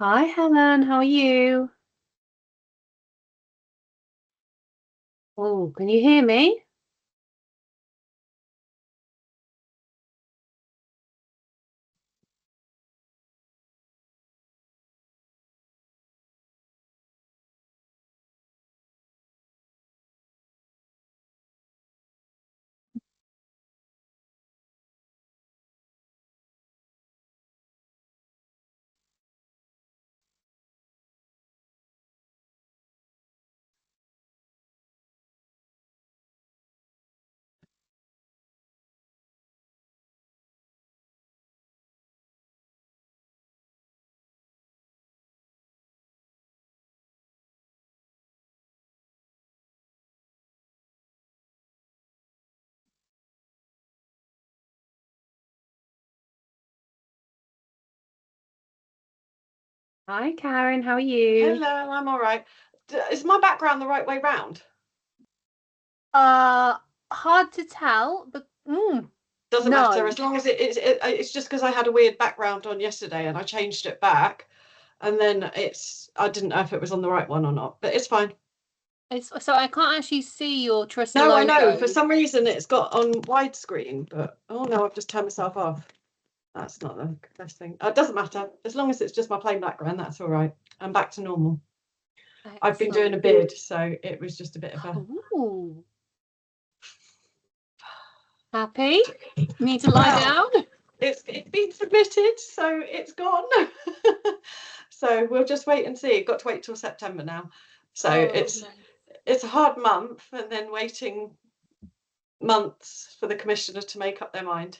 Hi, Helen. How are you? Oh, can you hear me? Hi, Karen. How are you? Hello, I'm all right. Is my background the right way round? Uh, Hard to tell, but Doesn't matter no. as long as it's just because I had a weird background on yesterday and I changed it back, and then I didn't know if it was on the right one or not, but it's fine. So I can't actually see your trusty No, I know for logo. some reason it's got on widescreen, but oh no, I've just turned myself off. That's not the best thing. It doesn't matter as long as it's just my plain background. That's all right. I'm back to normal. I've been doing a Excellent. bid, so it was just a bit of a Ooh, happy? Need to lie well. down? It's been submitted, so it's gone. So we'll just wait and see. Got to wait till September now. So Oh, nice. it's a hard month, and then waiting months for the commissioner to make up their mind.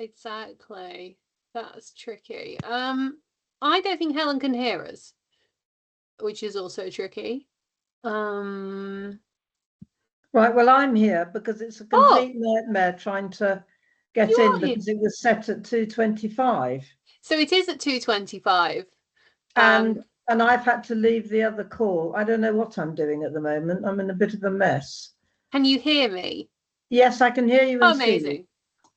Exactly. That's tricky. I don't think Helen can hear us, which is also tricky. Um, Right, well, I'm here because it's a oh, complete nightmare trying to you get are in here. because it was set at 2:25. So it is at 2:25. And Um, and I've had to leave the other call. I don't know what I'm doing at the moment. I'm in a bit of a mess. can you hear me? Yes, I can hear you and see you. Amazing.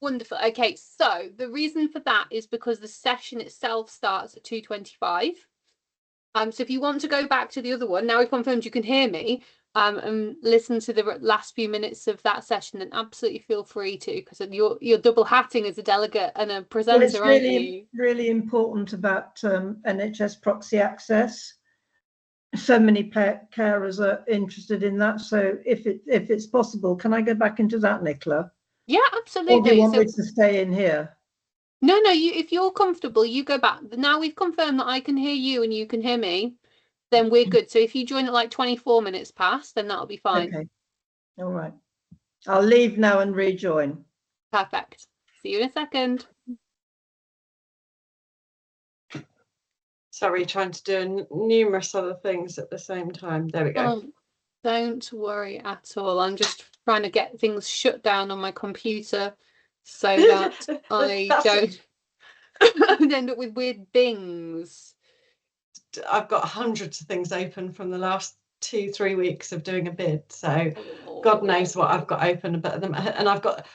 Wonderful. Okay, so the reason for that is because the session itself starts at 2:25. So if you want to go back to the other one, now we've confirmed you can hear me, and listen to the last few minutes of that session, then absolutely feel free to, because you're double hatting as a delegate and a Well, it's presenter, aren't really, you? really important about NHS proxy access. So many carers are interested in that. So if it's possible, can I go back into that, Nicola? Yeah, Or do you absolutely. want me So to stay in here? no, if you're comfortable, you go back. Now we've confirmed that I can hear you and you can hear me, then we're good. So if you join at like 24 minutes past, then that'll be fine. Okay, all right. I'll leave now and rejoin. Perfect. See you in a second. Sorry, trying to do numerous other things at the same time. There we go. Oh, don't worry at all. I'm just trying to get things shut down on my computer so that I That's don't end up with weird bings. I've got hundreds of things open from the last 2-3 weeks of doing a bid, so God Oh, knows what I've got open about them. And I've got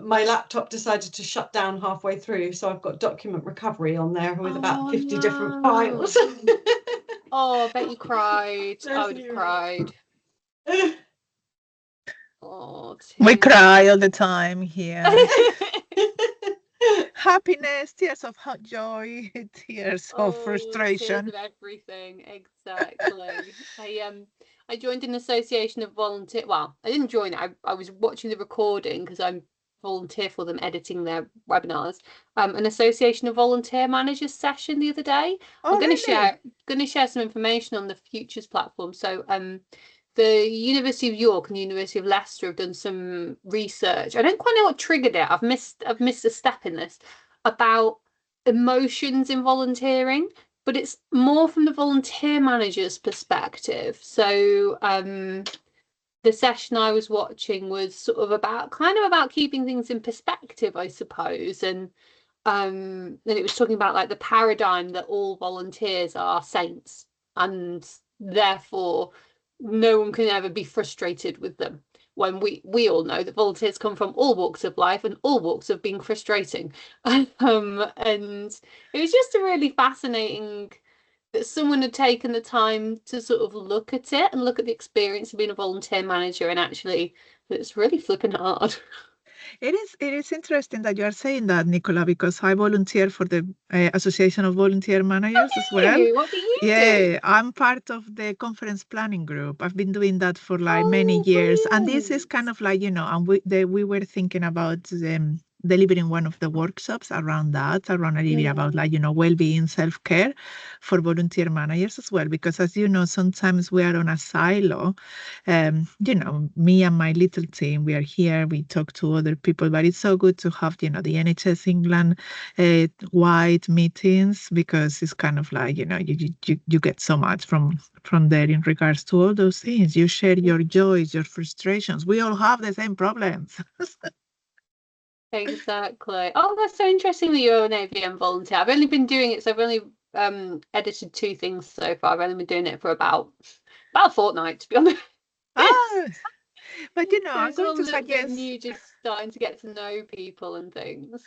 my laptop decided to shut down halfway through, so I've got document recovery on there with about 50 different no. files. Oh, I bet you cried. I There's would have Nuria. cried. Oh, We Tim. cry all the time here. Happiness, tears of joy, tears of Oh, tears frustration. of everything. Exactly. I joined an association of volunteer. Well, I didn't join it. I was watching the recording because I'm volunteer for them editing their webinars. An association of volunteer managers session the other day. I'm Oh, really? going to share some information on the Futures platform. So the University of York and the University of Leicester have done some research. I don't quite know what triggered it. I've missed a step in this about emotions in volunteering, but it's more from the volunteer manager's perspective. So the session I was watching was sort of about keeping things in perspective, I suppose. And it was talking about like the paradigm that all volunteers are saints and therefore no one can ever be frustrated with them, when we all know that volunteers come from all walks of life and all walks of being frustrating. And it was just a really fascinating that someone had taken the time to sort of look at it and look at the experience of being a volunteer manager, and actually it's really flipping hard. It is interesting that you are saying that, Nicola, because I volunteer for the Association of Volunteer Managers as well. What do you do? Yeah, I'm part of the conference planning group. I've been doing that for like many years, and this is kind of like, and we were thinking about delivering one of the workshops around that, around a little bit about like, well-being, self-care for volunteer managers as well, because as you know, sometimes we are on a silo. Me and my little team, we are here, we talk to other people, but it's so good to have, the NHS England wide meetings, because it's kind of like, you get so much from there in regards to all those things. You share your joys, your frustrations. We all have the same problems. Exactly. Oh, that's so interesting that you're an AVM volunteer. I've only been doing it, so I've only edited 2 things so far. I've only been doing it for about a fortnight, to be honest. But I'm it's all going a to little bit suggest new, just starting to get to know people and things.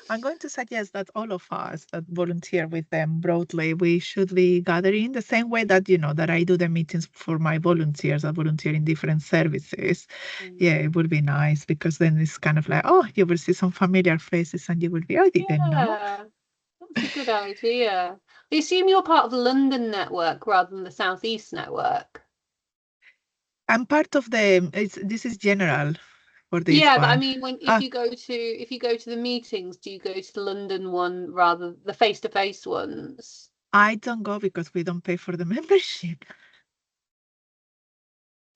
I'm going to suggest that all of us that volunteer with them broadly, we should be gathering the same way that, that I do the meetings for my volunteers that volunteer in different services. Yeah, it would be nice, because then it's kind of like, oh, you will see some familiar faces and you will be, I didn't know. Yeah, that's a good idea. I assume you're part of the London network rather than the South East network. I'm part of this is general for this Yeah, one. but I mean, if you go to the meetings, do you go to the London one rather the face-to-face ones? I don't go because we don't pay for the membership.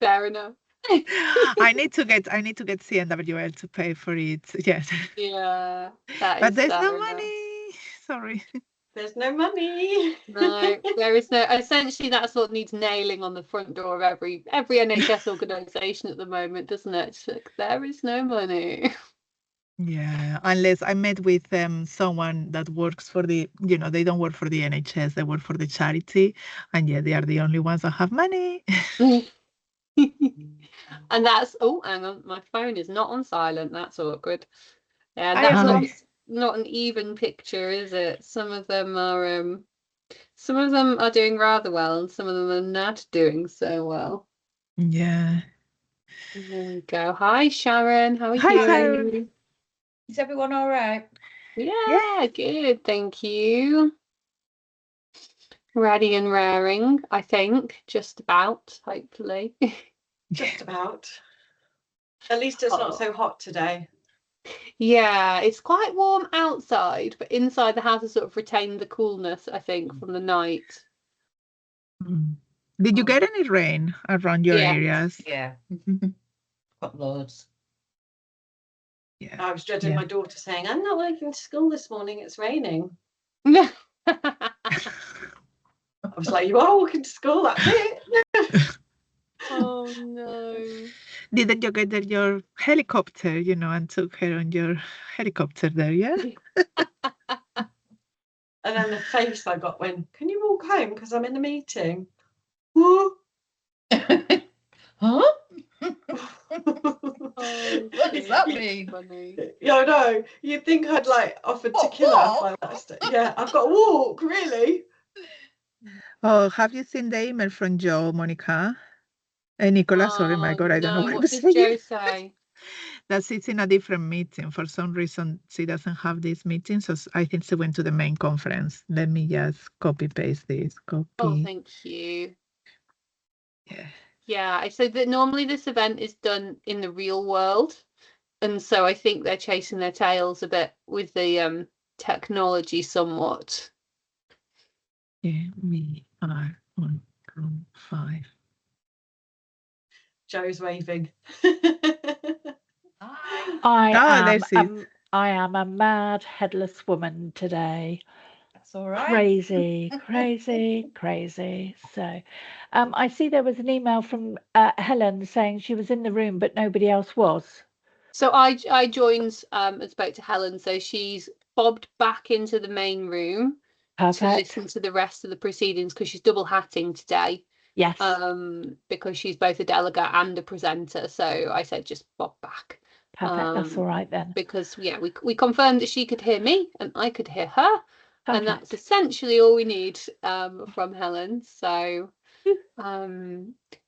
Fair enough. I need to get CNWL to pay for it. Yes. Yeah, that but is there's no fair enough. money. Sorry. There's no money. No, there is no. Essentially, that's what needs nailing on the front door of every NHS organisation at the moment, doesn't it? It's like, there is no money. Yeah, unless I met with someone that works for the, they don't work for the NHS, they work for the charity, and yeah, they are the only ones that have money. And that's, oh, hang on, my phone is not on silent. That's awkward. Yeah, I that's agree. not an even picture, is it? Some of them are doing rather well, and some of them are not doing so well. Yeah. There we go. Hi, Sharon. How are Hi, you? Sharon. Is everyone all right? Yeah, good. Thank you. Ready and raring, I think. Just about, hopefully. Just about. At least it's not so hot today. Yeah, it's quite warm outside, but inside the house has sort of retained the coolness, I think, from the night. Did you get any rain around your areas? Yeah. Got loads. Yeah. I was dreading my daughter saying, I'm not working to school this morning, it's raining. I I was like, you are walking to school, that's it. Oh no. Didn't you get your helicopter, and took her on your helicopter there, yeah? And then the face I got when, can you walk home because I'm in a meeting? Huh? Huh? Oh, What does that mean? Funny. Yeah, I know. You'd think I'd like offered to kill her by that stage. Yeah, I've got to walk, really. Oh, have you seen the email from Joe, Monica? Nicola, sorry, my God, I don't know No, what what to did Joe say. say? That she's in a different meeting. For some reason, she doesn't have this meeting, so I think she went to the main conference. Let me just copy paste this. Oh, Copy. thank you. Yeah. Yeah, I said that normally this event is done in the real world, and so I think they're chasing their tails a bit with the technology somewhat. Yeah, we are on room 5. Joe's waving. I there she is. I am a mad headless woman today. That's all right. Crazy, crazy, crazy. So, I see there was an email from Helen saying she was in the room, but nobody else was. So I joined and spoke to Helen, so she's bobbed back into the main room to Perfect. listen to the rest of the proceedings because she's double hatting today. Yes. Because she's both a delegate and a presenter. So I said just bob back. Perfect. That's all right then. Because yeah, we confirmed that she could hear me and I could hear her. And that's Perfect. essentially all we need from Helen. So,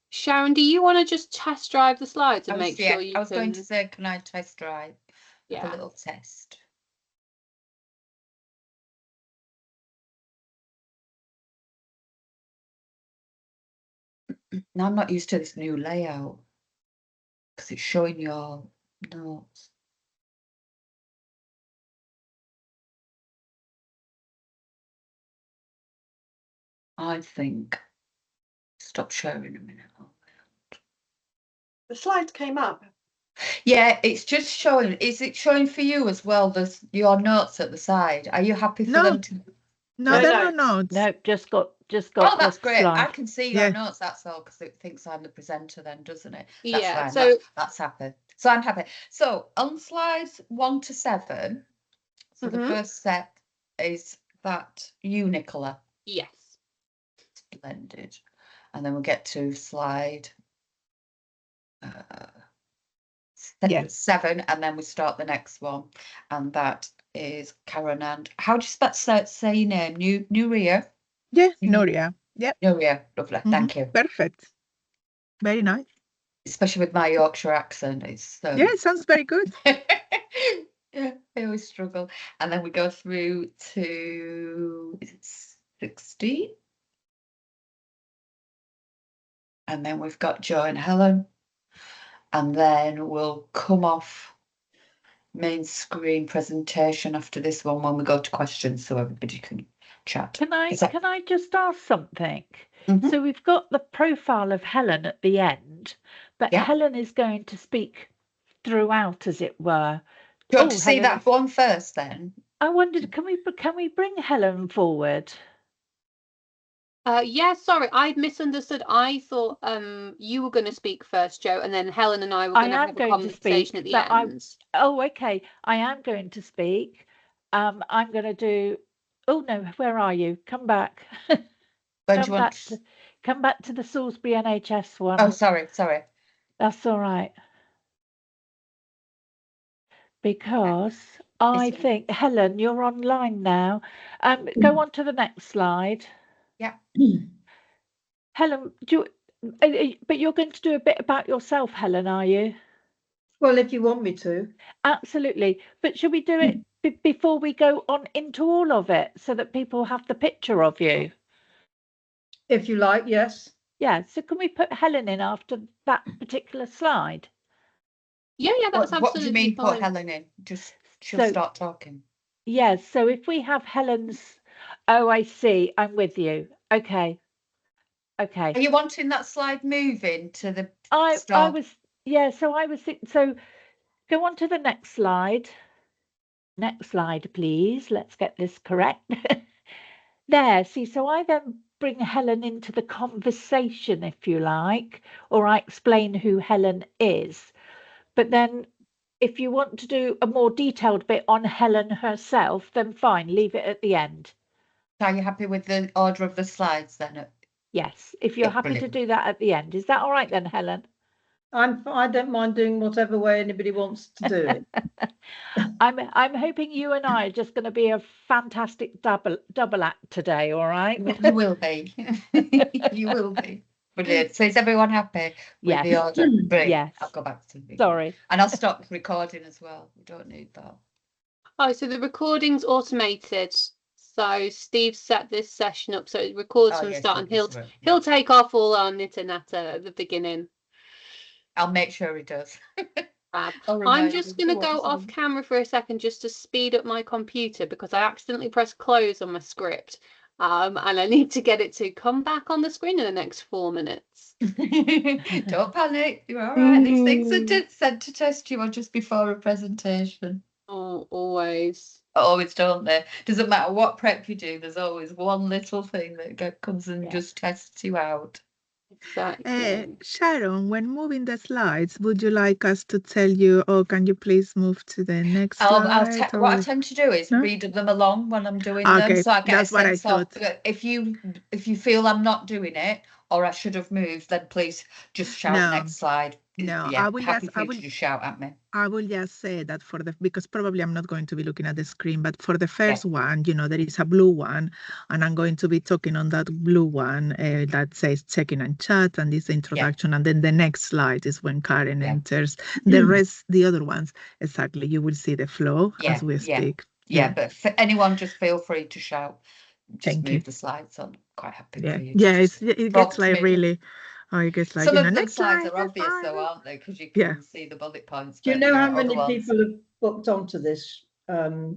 Sharon, do you want to just test drive the slides and make sure you I was going can? to say, can I test drive? Have a Yeah. little test. Now I'm not used to this new layout because it's showing your notes. I think stop sharing a minute. The slides came up. Yeah, it's just showing. Is it showing for you as well? There's your notes at the side. Are you happy for No. them to? No, No there are no notes. notes. No, just got Oh, that's the great. I slide. can see Yeah. your notes. That's all because it thinks I'm the presenter, then, doesn't it? That's Yeah. fine. So That's happy. So I'm happy. So on slides 1 to 7. So the first set is that you, Nicola. yes. Splendid. And then we'll get to slide 7, and then we start the next one, and that is Karen. And how do you say your name? Nuria. Yeah, Nuria. Yep. Nuria, lovely. Thank you. Perfect. Very nice. Especially with my Yorkshire accent, it's Yeah, it sounds very good. yeah, I always struggle. And then we go through to 16, and then we've got Jo and Helen, and then we'll come off main screen presentation after this one when we go to questions, so everybody can chat. Can I just ask something? So we've got the profile of Helen at the end, but Helen is going to speak throughout, as it were. Do you want to see that one first, then? I wondered, can we bring Helen forward? Yeah, sorry, I misunderstood. I thought you were going to speak first, Jo, and then Helen and I were going to have a conversation at the end. Oh, okay. I am going to speak. I'm going to do. Oh no, where are you? Come back. Come back to the Salisbury NHS one. Oh, sorry. That's all right. Because I think, Helen, you're online now. Go on to the next slide. Yeah. Helen, but you're going to do a bit about yourself, Helen, are you? Well, if you want me to. Absolutely. But should we do it before we go on into all of it so that people have the picture of you? If you like, yes. Yeah. So can we put Helen in after that particular slide? Yeah, that's absolutely fine. What do you mean put Helen in? Just she'll start talking. Yes. Yeah, so if we have Helen's, oh, I see. I'm with you. Okay. Are you wanting that slide moving to the start? I was so go on to the next slide. Next slide, please. Let's get this correct. There, see, so I then bring Helen into the conversation, if you like, or I explain who Helen is. But then if you want to do a more detailed bit on Helen herself, then fine, leave it at the end. Are you happy with the order of the slides then? Yes, if you're happy to do that at the end. Is that all right then, Helen? I don't mind doing whatever way anybody wants to do it. I'm hoping you and I are just going to be a fantastic double act today, all right? You will be. You will be. Brilliant. So is everyone happy with the order? Brilliant. Yes. I'll go back to the Sorry. And I'll stop recording as well. We don't need that. Oh, so the recording's automated. So Steve set this session up so it records from the start, and he'll take off all our nitter natter at the beginning. I'll make sure he does. I'm just going to go off camera for a second just to speed up my computer because I accidentally pressed close on my script. And I need to get it to come back on the screen in the next 4 minutes. Don't panic. You're all right. These things are sent to test you on just before a presentation. Oh, always. Always, don't they? Doesn't matter what prep you do, there's always one little thing that comes and just tests you out. Exactly. Sharon, when moving the slides, would you like us to tell you, or can you please move to the next slide? What I tend to do is read them along when I'm doing them, so I get a sense of if you feel I'm not doing it or I should have moved, then please just shout next slide. No, yeah, I will happy just, for you to just shout at me. I will just say that because probably I'm not going to be looking at the screen, but for the first one, there is a blue one, and I'm going to be talking on that blue one that says check-in and chat, and this introduction, and then the next slide is when Karen enters. The other ones, exactly, you will see the flow as we speak. Yeah, but for anyone, just feel free to shout. Just Thank move you. the slides on. Quite happy Yeah, for you. it gets like really. Oh, it gets like, some of the next slides slide, are obvious slide. though, aren't they? Because you can see the bullet points. Do you know how many people have booked onto this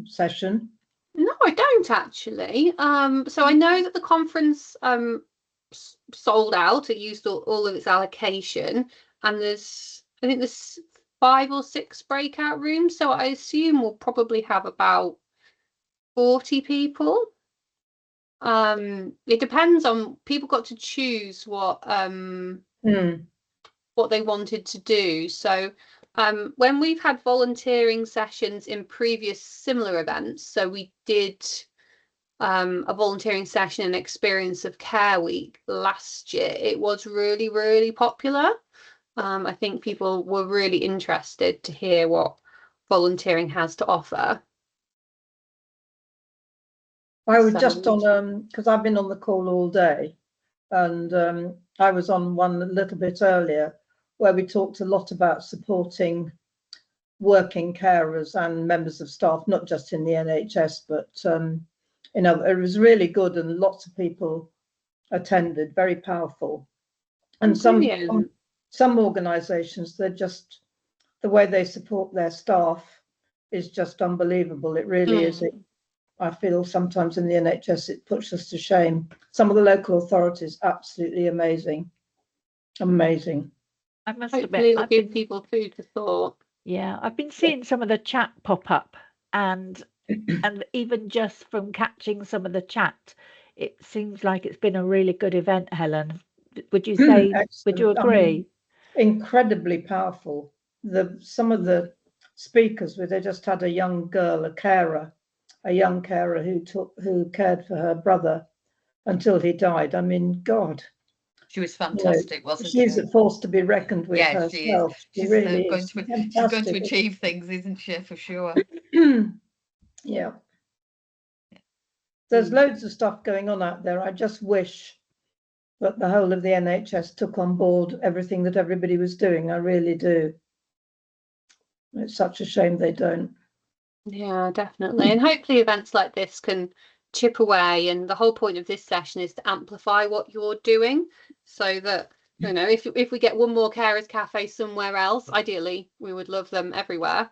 session? No, I don't actually. So I know that the conference sold out. It used all of its allocation, and I think there's 5 or 6 breakout rooms. So I assume we'll probably have about 40 people. It depends on people got to choose what they wanted to do. So when we've had volunteering sessions in previous similar events, so we did a volunteering session and Experience of Care Week last year, it was really, really popular. I think people were really interested to hear what volunteering has to offer. I was just on, because I've been on the call all day, and I was on one a little bit earlier where we talked a lot about supporting working carers and members of staff, not just in the NHS, but it was really good, and lots of people attended, very powerful. And some organisations, they're just, the way they support their staff is just unbelievable. It really is. I feel sometimes in the NHS it puts us to shame. Some of the local authorities, absolutely amazing. Amazing. I must Hopefully admit, it'll give people food for thought. Yeah, I've been seeing some of the chat pop up, and even just from catching some of the chat, it seems like it's been a really good event, Helen. Would you say, would you agree? I mean, incredibly powerful. Some of the speakers, they just had a young girl, a young carer who cared for her brother until he died. I mean, God. She was fantastic, wasn't she? She's a force to be reckoned with herself. She's really going to achieve things, isn't she, for sure? Yeah. There's loads of stuff going on out there. I just wish that the whole of the NHS took on board everything that everybody was doing. I really do. It's such a shame they don't. Yeah, definitely. And hopefully events like this can chip away, and the whole point of this session is to amplify what you're doing, so that if we get one more carers cafe somewhere else, ideally we would love them everywhere,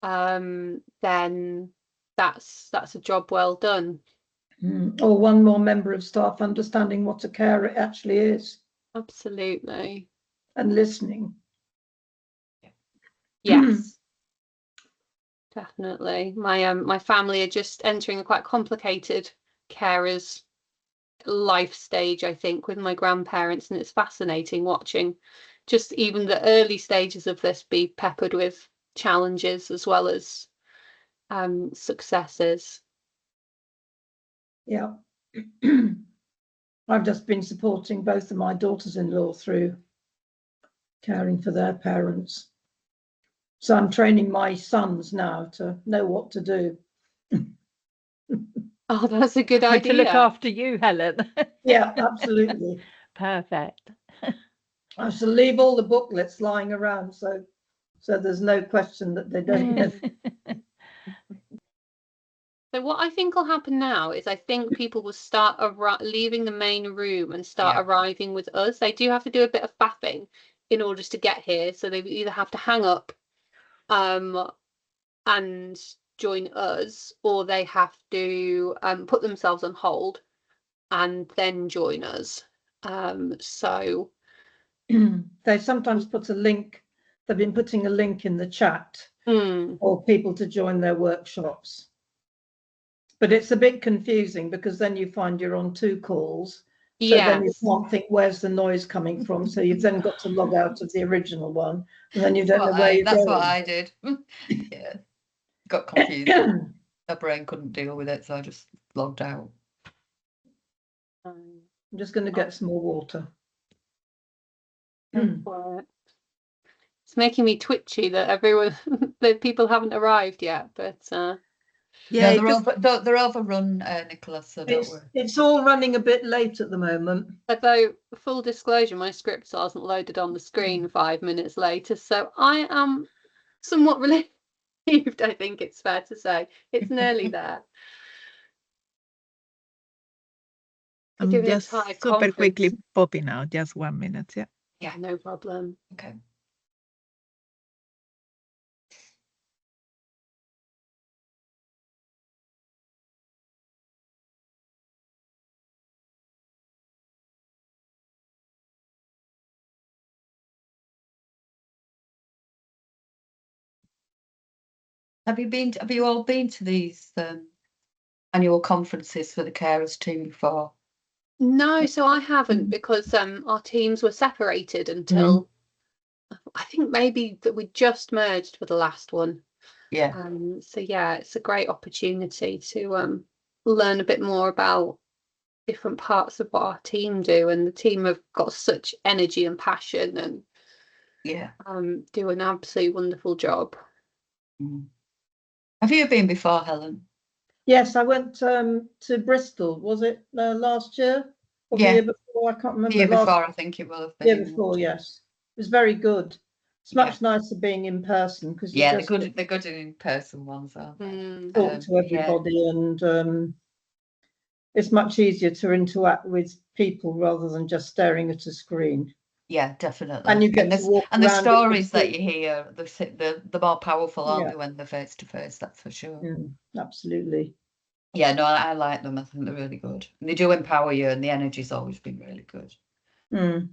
then that's a job well done. Or one more member of staff understanding what a carer actually is. Absolutely. And listening. Yes. Definitely. My family are just entering a quite complicated carers life stage, I think, with my grandparents, and it's fascinating watching just even the early stages of this be peppered with challenges as well as successes. Yeah. I've just been supporting both of my daughters-in-law through caring for their parents. So I'm training my sons now to know what to do. Oh, that's a good idea. To look after you, Helen. Yeah, absolutely. Perfect. I shall leave all the booklets lying around, so there's no question that they don't know. So what I think will happen now is I think people will start leaving the main room and start arriving with us. They do have to do a bit of faffing in order to get here. So they either have to hang up and join us, or they have to put themselves on hold and then join us. So they sometimes put a link. They've been putting a link in the chat for people to join their workshops. But it's a bit confusing because then you find you're on 2 calls. So then you can't think, where's the noise coming from? So you've then got to log out of the original one, and then you don't know where you're going. That's what I did. Yeah, got confused. My brain couldn't deal with it, so I just logged out. I'm just going to get some more water. It's making me twitchy that everyone, that people haven't arrived yet. But Yeah, no, they're overrun, Nicola. So don't worry. It's all running a bit late at the moment. although full disclosure, my script wasn't loaded on the screen 5 minutes later, so I am somewhat relieved. I think it's fair to say it's nearly there. I'm Giving a just tight super quickly conference. popping out. Just 1 minute. Yeah. Yeah, no problem. Okay. Have you all been to these annual conferences for the carers team before? No, so I haven't, because our teams were separated until I think maybe that we just merged for the last one. Yeah. So yeah, it's a great opportunity to learn a bit more about different parts of what our team do, and the team have got such energy and passion, and Yeah. do an absolutely wonderful job. Have you been before, Helen? Yes, I went to Bristol. Was it last year or the Yeah. year before? I can't remember. The year before, I think it will have been. Year before, yes. It was very good. It's Yeah. much nicer being in person because you Yeah, just they're good in person ones, aren't they? talk to everybody, and it's much easier to interact with people rather than just staring at a screen. Yeah, definitely. And you get to walk and the around stories that you hear, the more powerful, aren't Yeah. they, when they're face to face? That's for sure. Absolutely. Yeah, no, I like them. I think they're really good. And they do empower you, and the energy's always been really good. And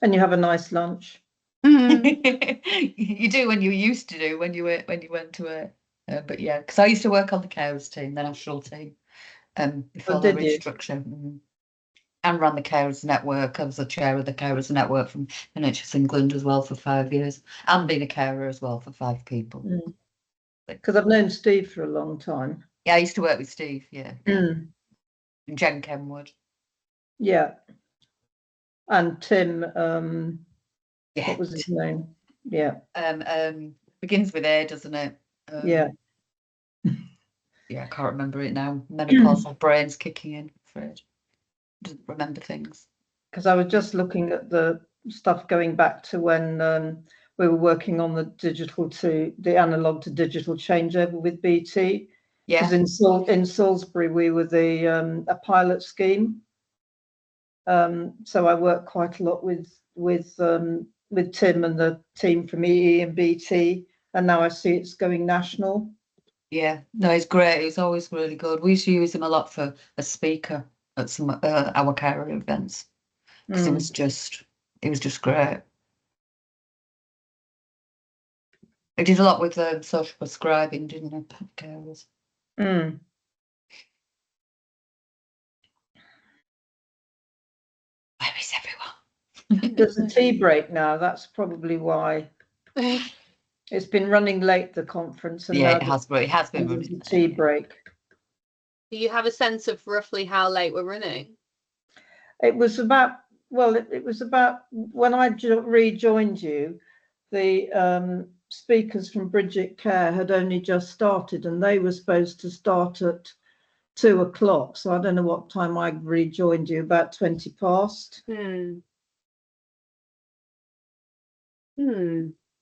you have a nice lunch. You do when you used to do when you went to a. But yeah, because I used to work on the carers team, the national team, before the did you? restructure. And ran the carers network. I was the chair of the carers network from NHS England as well for 5 years, and been a carer as well for 5 people. Because I've known Steve for a long time. Yeah, I used to work with Steve. Yeah. And Jen Kenwood. Yeah. And Tim. Yeah. What was his name? Yeah. Begins with A, doesn't it? Yeah. Yeah, I can't remember it now. Menopausal brain's kicking in, I'm afraid. Doesn't remember things. Because I was just looking at the stuff going back to when we were working on the analog to digital changeover with BT. Yeah. Because in Salisbury we were a pilot scheme. So I worked quite a lot with Tim and the team from EE and BT, and now I see it's going national. Yeah, no, he's great. He's always really good. We used to use him a lot for a speaker at some our carer events, because he was just great. He did a lot with social prescribing, didn't he? Carers. Mm. Where is everyone? There's a tea break now. That's probably why. It's been running late, the conference, and Yeah, now it has been there's running a tea break. Do you have a sense of roughly how late we're running? It was about when I rejoined you, the speakers from Bridget Care had only just started, and they were supposed to start at 2 o'clock. So I don't know what time I rejoined you, about 20 past.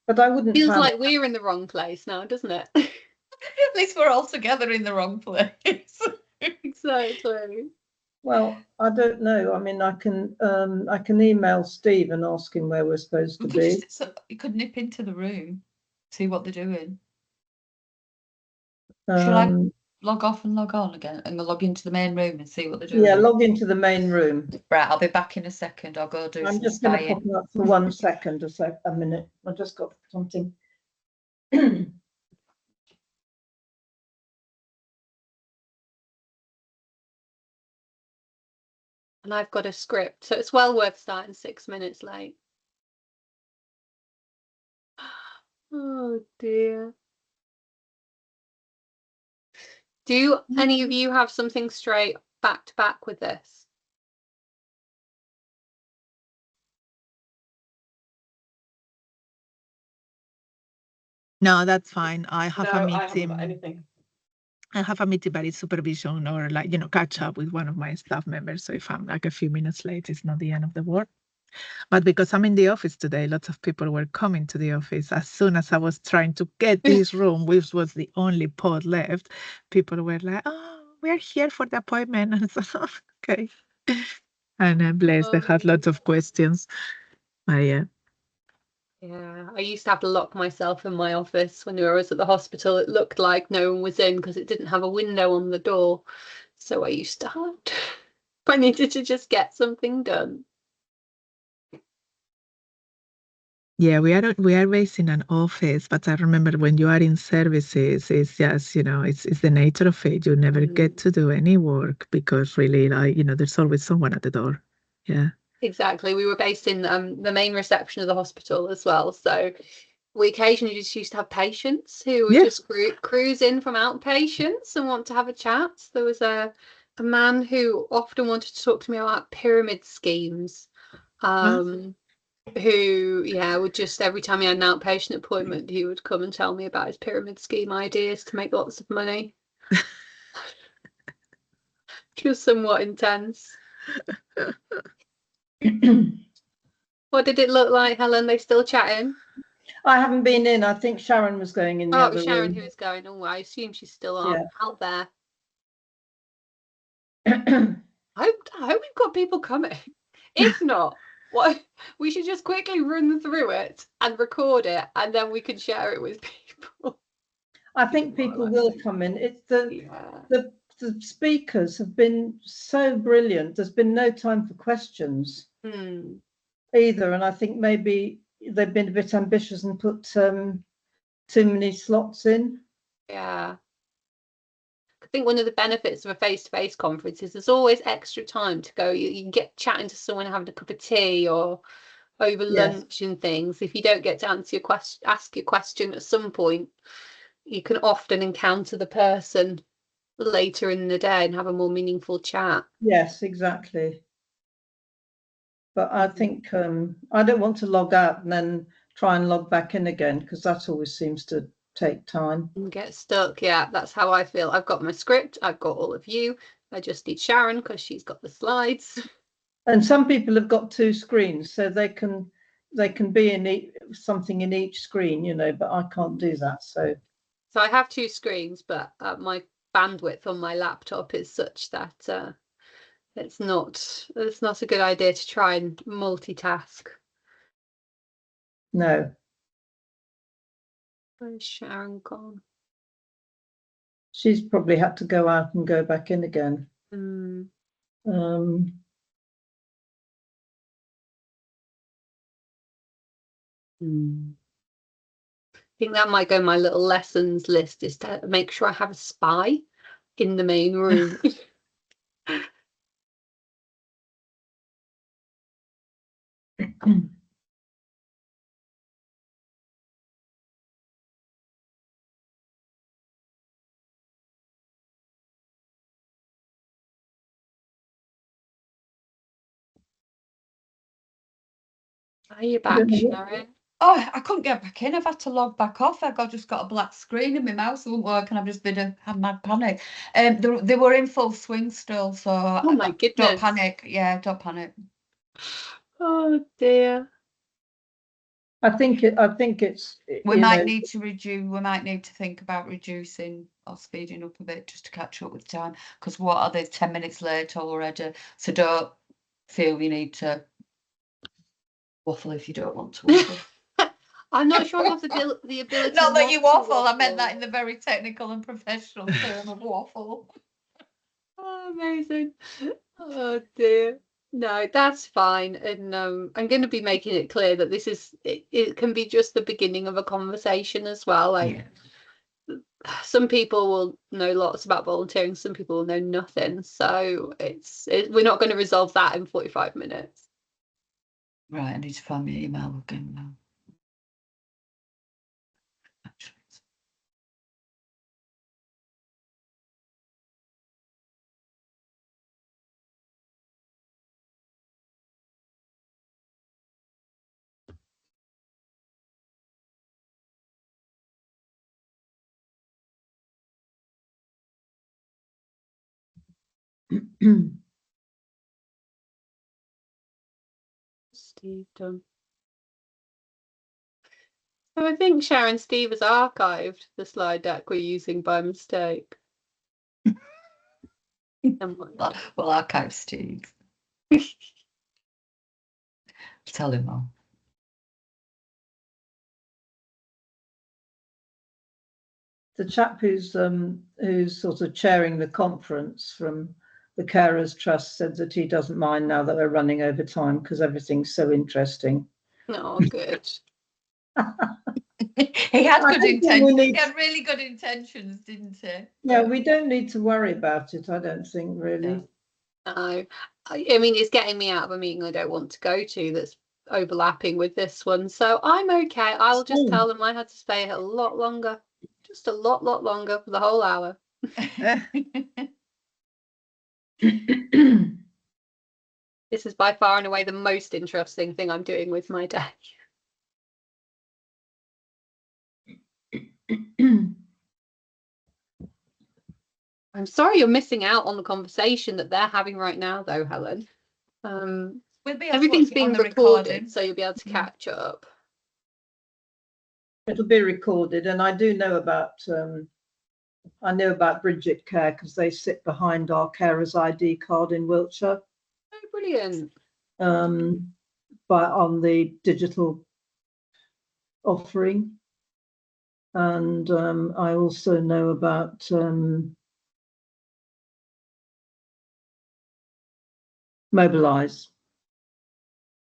But I wouldn't. Feels like we're in the wrong place now, doesn't it? At least we're all together in the wrong place. Exactly. Well, I don't know. I mean, I can email Steve and ask him where we're supposed to be. You could nip into the room, see what they're doing. Shall I log off and log on again, and log into the main room and see what they're doing? Yeah, log into the main room. Right, I'll be back in a second. I'll go do. I'm just going to pop up for 1 second, a minute. I just got something. And I've got a script, so it's well worth starting 6 minutes late. Oh dear. Do any of you have something straight back to back with this? No, that's fine. I have No, a I haven't got meeting. anything. I have a meeting, but it's supervision or like, catch up with one of my staff members. So if I'm like a few minutes late, it's not the end of the world. But because I'm in the office today, lots of people were coming to the office. As soon as I was trying to get this room, which was the only pod left, people were like, "Oh, we're here for the appointment." And so, okay. And bless, they had lots of questions. Yeah. Yeah, I used to have to lock myself in my office when I was at the hospital. It looked like no one was in because it didn't have a window on the door. So I used to hide. I needed to just get something done. Yeah, we are based in an office, but I remember when you are in services, it's just, it's the nature of it. You never get to do any work because really, like, there's always someone at the door. Yeah. Exactly. We were based in the main reception of the hospital as well. So we occasionally just used to have patients who would just cruise in from outpatients and want to have a chat. There was a man who often wanted to talk to me about pyramid schemes. Who, would just every time he had an outpatient appointment, he would come and tell me about his pyramid scheme ideas to make lots of money. Just somewhat intense. What did it look like, Helen? They still chatting? I haven't been in. I think Sharon was going in the Oh, it other was Sharon room. who was going. Oh, I assume she's still out there. I hope we've got people coming. If not, what we should just quickly run through it and record it, and then we can share it with people. I think people will come in. It's the speakers have been so brilliant. There's been no time for questions either, and I think maybe they've been a bit ambitious and put too many slots in. Yeah. I think one of the benefits of a face-to-face conference is there's always extra time to go. You can get chatting to someone having a cup of tea or over lunch and things. If you don't get to ask your question at some point, you can often encounter the person later in the day and have a more meaningful chat. Yes, exactly. But I think I don't want to log out and then try and log back in again, because that always seems to take time. And get stuck. Yeah, that's how I feel. I've got my script. I've got all of you. I just need Sharon because she's got the slides. And some people have got two screens, so they can be in something in each screen, but I can't do that. So I have two screens, but my bandwidth on my laptop is such that it's not a good idea to try and multitask. No. Where's Sharon gone? She's probably had to go out and go back in again. I think that might go on my little lessons list, is to make sure I have a spy in the main room. Are you back, Sharon? Oh, I couldn't get back in. I've had to log back off. I just got a black screen and my mouse won't work, and I've just been a mad panic. They were in full swing still, so Oh my goodness! Don't panic. Yeah, don't panic. Oh dear. I think it's. We might need to reduce. We might need to think about reducing or speeding up a bit just to catch up with time. Because what are they? 10 minutes late already. So don't feel you need to waffle if you don't want to waffle. I'm not sure I have the ability. Not that you waffle. I meant that in the very technical and professional term of waffle. Oh, amazing. Oh dear. No, that's fine. And I'm going to be making it clear that this is it can be just the beginning of a conversation as well. Like some people will know lots about volunteering, some people will know nothing. So we're not going to resolve that in 45 minutes. Right, I need to find my email again now. Steve done. So I think Sharon Steve has archived the slide deck we're using by mistake. Well, archive Steve. Tell him all. The chap who's sort of chairing the conference from the Carers Trust said that he doesn't mind now that we're running over time because everything's so interesting. Oh, good. He had good intentions. He He had really good intentions, didn't he? Yeah, we don't need to worry about it, I don't think, really. No. No, I mean, it's getting me out of a meeting I don't want to go to that's overlapping with this one. So I'm okay. I'll just tell them I had to stay a lot longer, just a lot longer for the whole hour. This is by far and away the most interesting thing I'm doing with my day. I'm sorry you're missing out on the conversation that they're having right now, though, Helen. We'll be Everything's being recorded, so you'll be able to catch up. It'll be recorded, and I do know about Bridget Care because they sit behind our carers ID card in Wiltshire. Oh, brilliant! But on the digital offering, and I also know about Mobilise.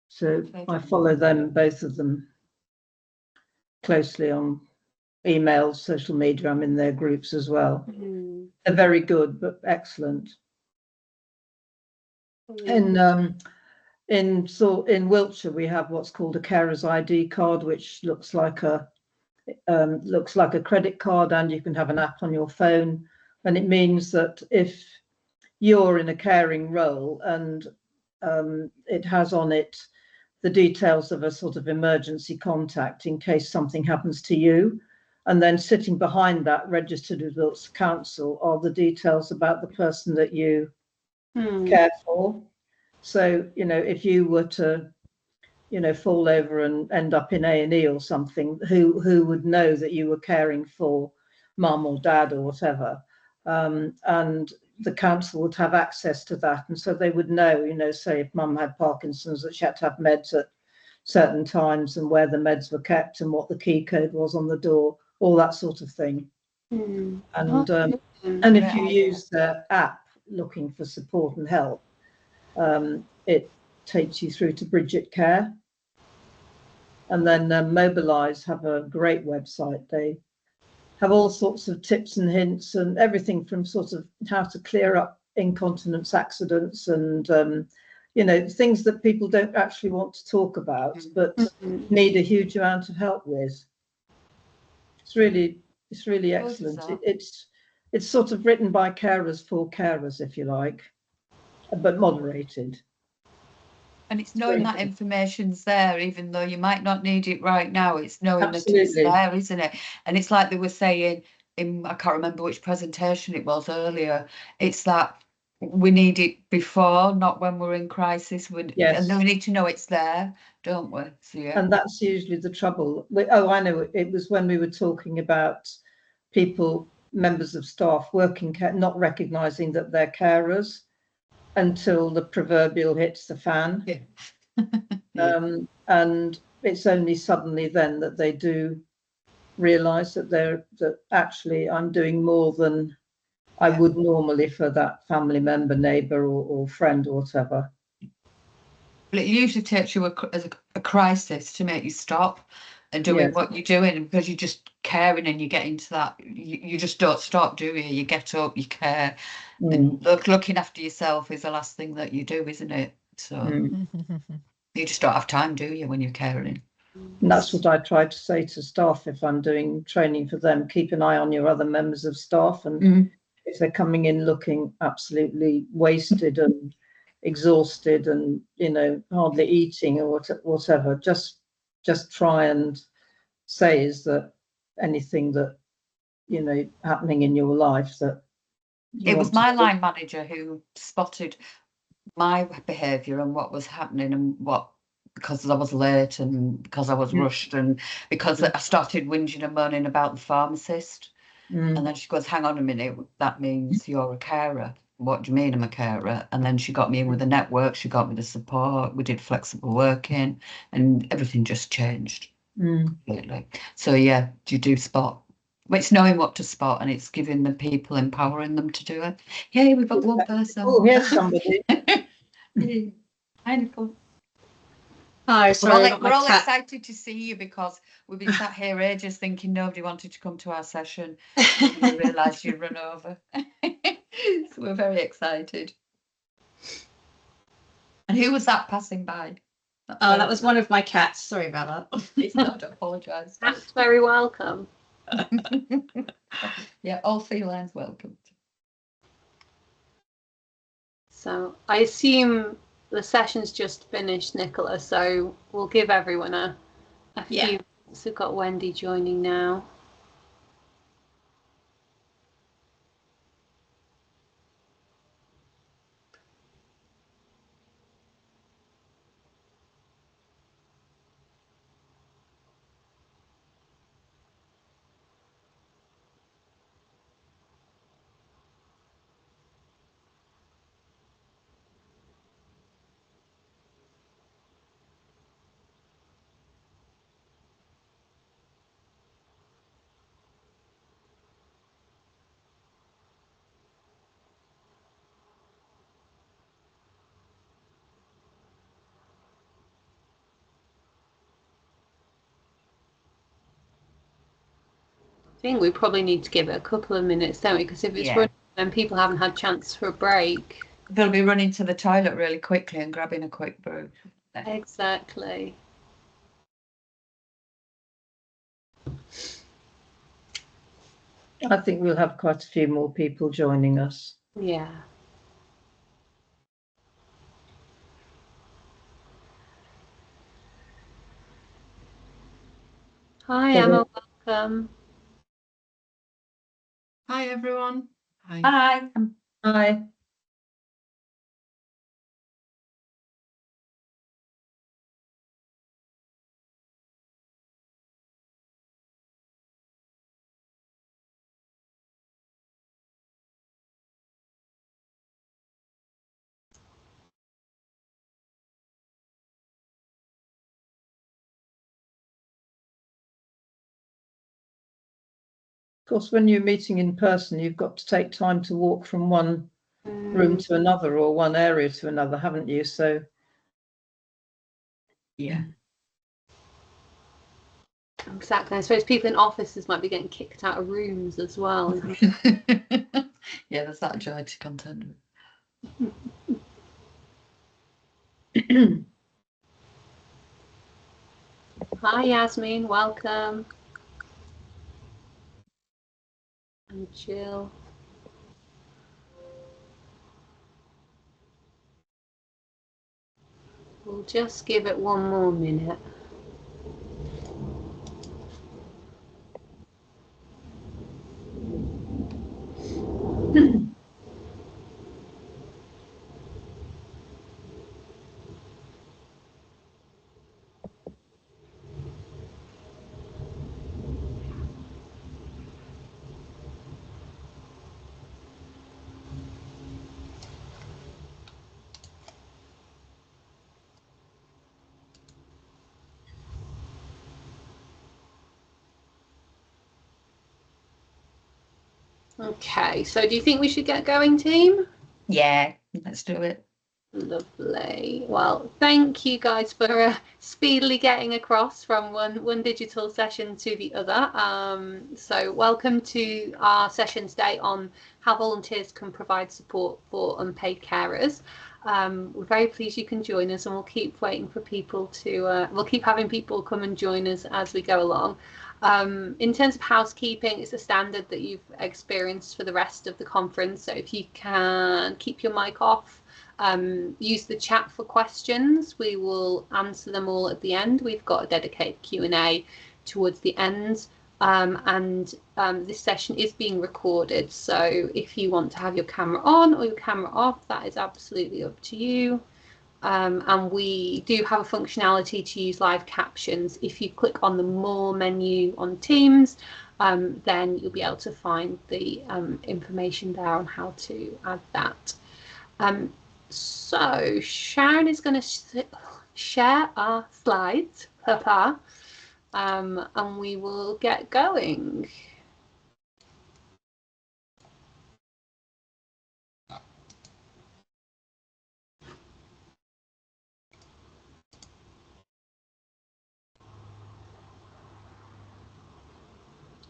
So I follow them, both of them, closely on emails, social media. I'm in their groups as well. They're very good, but excellent. In Wiltshire, we have what's called a carer's ID card, which looks like a credit card, and you can have an app on your phone. And it means that if you're in a caring role and it has on it the details of a sort of emergency contact in case something happens to you, and then sitting behind that, registered with Wiltshire Council, are the details about the person that you care for. So, you know, if you were to, you know, fall over and end up in A&E or something, who would know that you were caring for mum or dad or whatever, and the council would have access to that, and so they would know, you know, say if mum had Parkinson's, that she had to have meds at certain times and where the meds were kept and what the key code was on the door, all that sort of thing. And if you use the app looking for support and help, it takes you through to Bridget Care. And then Mobilise have a great website. They have all sorts of tips and hints and everything from sort of how to clear up incontinence accidents and you know, things that people don't actually want to talk about but need a huge amount of help with. It's really excellent. It's sort of written by carers for carers, if you like, but moderated. And it's knowing that information's there, even though you might not need it right now. It's knowing that it's there, isn't it? And it's like they were saying in, I can't remember which presentation it was earlier, it's that we need it before, not when we're in crisis. And we need to know it's there, don't we? So, yeah. And that's usually the trouble. I know, it was when we were talking about people, members of staff working, not recognising that they're carers until the proverbial hits the fan. And it's only suddenly then that they do realise that actually I'm doing more than I would normally for that family member, neighbour or friend or whatever. But it usually takes you a crisis to make you stop and doing what you're doing, because you're just caring and you get into that, you just don't stop, do you? You get up, you care. And looking after yourself is the last thing that you do, isn't it? So you just don't have time, do you, when you're caring? And that's what I try to say to staff if I'm doing training for them. Keep an eye on your other members of staff, and if they're coming in looking absolutely wasted and exhausted and, you know, hardly eating or whatever, just try and say, is that anything that, you know, happening in your life that You It was want to my do? line manager who spotted my behaviour and what was happening and what, because I was late and because I was rushed and because I started whinging and moaning about the pharmacist. And then she goes, hang on a minute, that means you're a carer. What do you mean I'm a carer? And then she got me in with the network, she got me the support, we did flexible working, and everything just changed completely. So yeah, you do spot. Well, it's knowing what to spot, and it's giving the people, empowering them to do it. Yay, we've got one person. Oh, here's somebody. Hi, Nicola. Hi, sorry, We're all excited to see you because we've been sat here ages thinking nobody wanted to come to our session. We realised you'd run over. So we're very excited. And who was that passing by? Oh, that was one of my cats. Sorry about that. It's not, apologise. That's very welcome. Yeah, all felines welcome. So I assume the session's just finished, Nicola, so we'll give everyone a Yeah. few. So we've got Wendy joining now. I think we probably need to give it a couple of minutes, don't we? Because if it's running, then people haven't had a chance for a break. They'll be running to the toilet really quickly and grabbing a quick brew. Exactly. I think we'll have quite a few more people joining us. Yeah. Hi, Emma. Welcome. Hi, everyone. Hi. Hi. Of course, when you're meeting in person, you've got to take time to walk from one room to another or one area to another, haven't you? So, yeah. Exactly. I suppose people in offices might be getting kicked out of rooms as well. Yeah, there's that joy to contend mm. Hi, Yasmin. Welcome. And Jill. We'll just give it one more minute. Okay, so do you think we should get going, team? Yeah, let's do it. Lovely. Well, thank you guys for speedily getting across from one digital session to the other. So welcome to our session today on how volunteers can provide support for unpaid carers. We're very pleased you can join us, and we'll keep waiting for people to, we'll keep having people come and join us as we go along. In terms of housekeeping, it's a standard that you've experienced for the rest of the conference. So if you can keep your mic off, use the chat for questions. We will answer them all at the end. We've got a dedicated Q&A towards the end. And this session is being recorded, so if you want to have your camera on or your camera off, that is absolutely up to you. And we do have a functionality to use live captions. If you click on the More menu on Teams, then you'll be able to find the information there on how to add that. So Sharon is going to share our slides, and we will get going.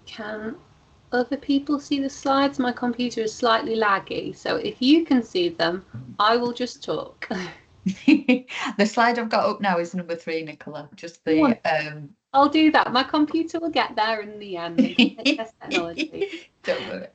Can other people see the slides? My computer is slightly laggy, so if you can see them, I will just talk. The slide I've got up now is number 3, Nicola. Just the I'll do that. My computer will get there in the end. Technology. Don't worry.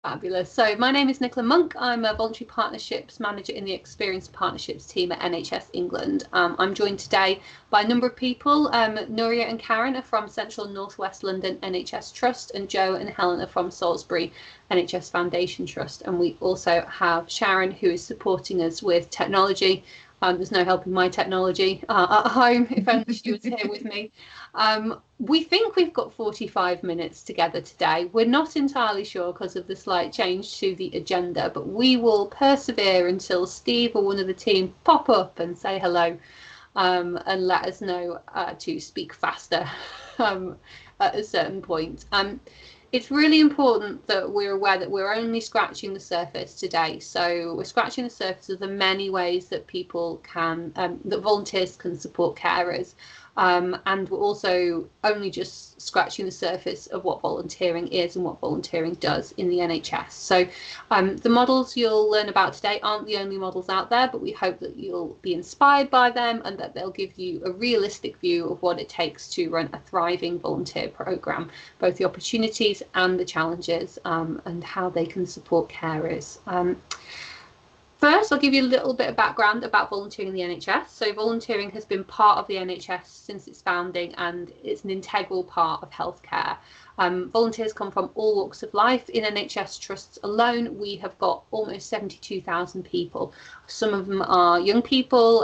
Fabulous. So my name is Nicola Monk. I'm a voluntary partnerships manager in the experienced partnerships team at NHS England. I'm joined today by a number of people. Nuria and Karen are from Central and North West London NHS Trust, and Joe and Helen are from Salisbury NHS Foundation Trust. And we also have Sharon, who is supporting us with technology. There's no help in my technology at home, if only she was here with me. We think we've got 45 minutes together today. We're not entirely sure because of the slight change to the agenda, but we will persevere until Steve or one of the team pop up and say hello, and let us know to speak faster at a certain point. It's really important that we're aware that we're only scratching the surface today. So we're scratching the surface of the many ways that people can, that volunteers can support carers. And we're also only just scratching the surface of what volunteering is and what volunteering does in the NHS. So the models you'll learn about today aren't the only models out there, but we hope that you'll be inspired by them and that they'll give you a realistic view of what it takes to run a thriving volunteer programme, both the opportunities and the challenges, and how they can support carers. First, I'll give you a little bit of background about volunteering in the NHS. So volunteering has been part of the NHS since its founding, and it's an integral part of healthcare. Volunteers come from all walks of life. In NHS trusts alone, we have got almost 72,000 people. Some of them are young people,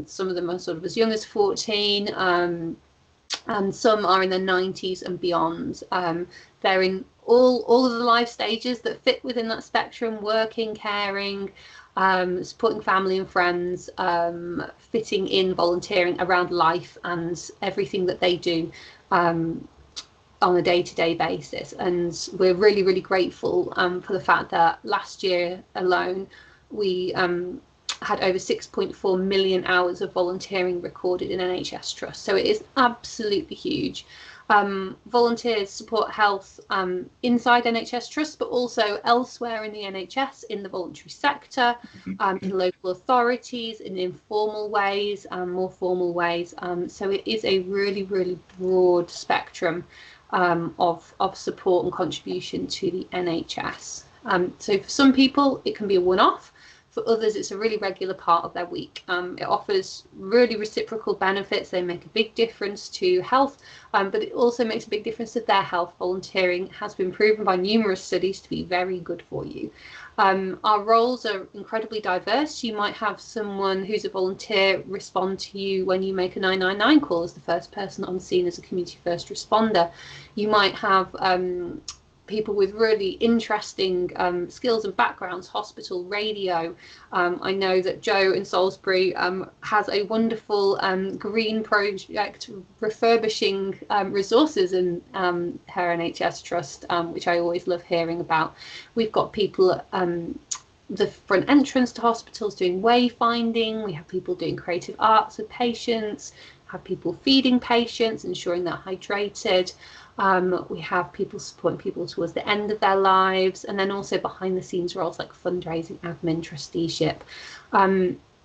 some of them are sort of as young as 14, and some are in their 90s and beyond. They're in all of the life stages that fit within that spectrum: working, caring, supporting family and friends, fitting in volunteering around life and everything that they do on a day-to-day basis. And we're really, really grateful for the fact that last year alone we had over 6.4 million hours of volunteering recorded in NHS Trust. So it is absolutely huge. Volunteers support health inside NHS Trust, but also elsewhere in the NHS, in the voluntary sector, in local authorities, in informal ways, more formal ways. So it is a really, really broad spectrum of support and contribution to the NHS. So for some people, it can be a one-off. For others, it's a really regular part of their week. It offers really reciprocal benefits. They make a big difference to health, but it also makes a big difference to their health. Volunteering has been proven by numerous studies to be very good for you. Our roles are incredibly diverse. You might have someone who's a volunteer respond to you when you make a 999 call as the first person on scene as a community first responder. You might have people with really interesting skills and backgrounds, hospital, radio. I know that Joe in Salisbury has a wonderful green project refurbishing resources in her NHS Trust, which I always love hearing about. We've got people at the front entrance to hospitals doing wayfinding. We have people doing creative arts with patients, have people feeding patients, ensuring they're hydrated. We have people supporting people towards the end of their lives, and then also behind the scenes roles like fundraising, admin, trusteeship.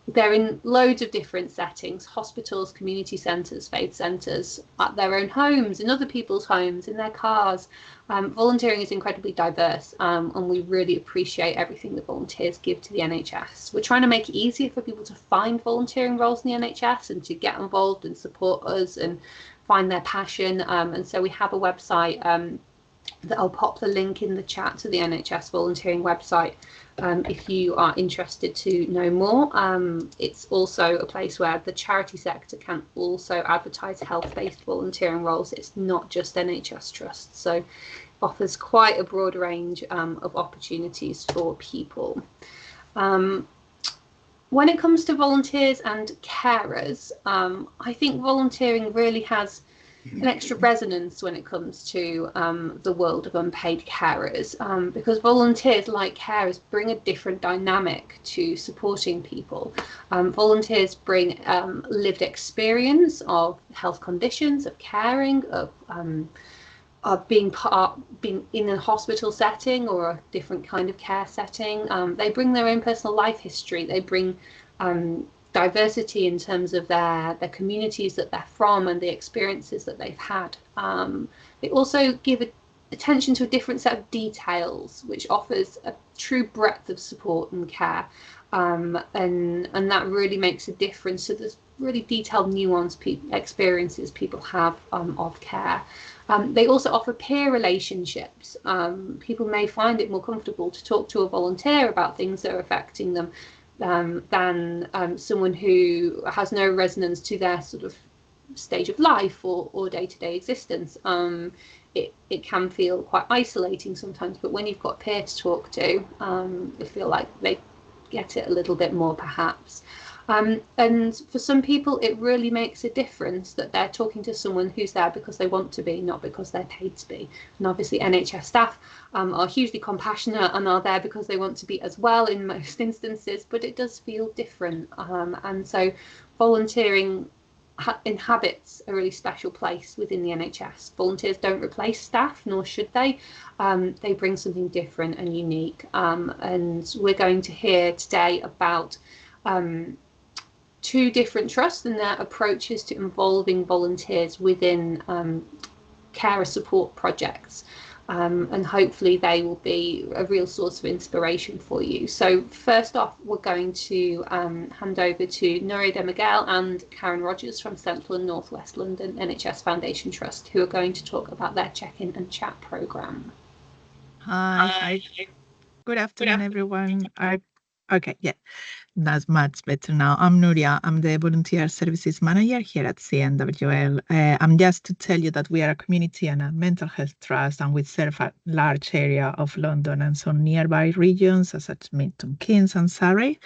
They're in loads of different settings: hospitals, community centres, faith centres, at their own homes, in other people's homes, in their cars. Volunteering is incredibly diverse, and we really appreciate everything that volunteers give to the NHS. We're trying to make it easier for people to find volunteering roles in the NHS and to get involved and support us and find their passion. And so we have a website I'll pop the link in the chat to the NHS volunteering website if you are interested to know more. It's also a place where the charity sector can also advertise health-based volunteering roles. It's not just NHS trusts, so offers quite a broad range of opportunities for people. When it comes to volunteers and carers, I think volunteering really has an extra resonance when it comes to the world of unpaid carers, because volunteers, like carers, bring a different dynamic to supporting people. Volunteers bring lived experience of health conditions, of caring, of being in a hospital setting or a different kind of care setting. They bring their own personal life history. They bring diversity in terms of their communities that they're from and the experiences that they've had. They also give attention to a different set of details, which offers a true breadth of support and care, and that really makes a difference to the really detailed, nuanced experiences people have of care. They also offer peer relationships. People may find it more comfortable to talk to a volunteer about things that are affecting them than someone who has no resonance to their sort of stage of life or day-to-day existence. It can feel quite isolating sometimes, but when you've got a peer to talk to, you feel like they get it a little bit more perhaps. And for some people, it really makes a difference that they're talking to someone who's there because they want to be, not because they're paid to be. And obviously NHS staff are hugely compassionate and are there because they want to be as well in most instances, but it does feel different. And so volunteering inhabits a really special place within the NHS. Volunteers don't replace staff, nor should they. They bring something different and unique. And we're going to hear today about two different trusts and their approaches to involving volunteers within carer support projects, and hopefully they will be a real source of inspiration for you. So first off, we're going to hand over to Nuria, Miguel and Karen Rogers from Central and North West London NHS Foundation Trust, who are going to talk about their check-in and chat programme. Hi. Good afternoon, everyone. Okay, yeah. That's much better now. I'm Nuria. I'm the Volunteer Services Manager here at CNWL. I'm just to tell you that we are a community and a mental health trust, and we serve a large area of London and some nearby regions, such as Milton Keynes and Surrey.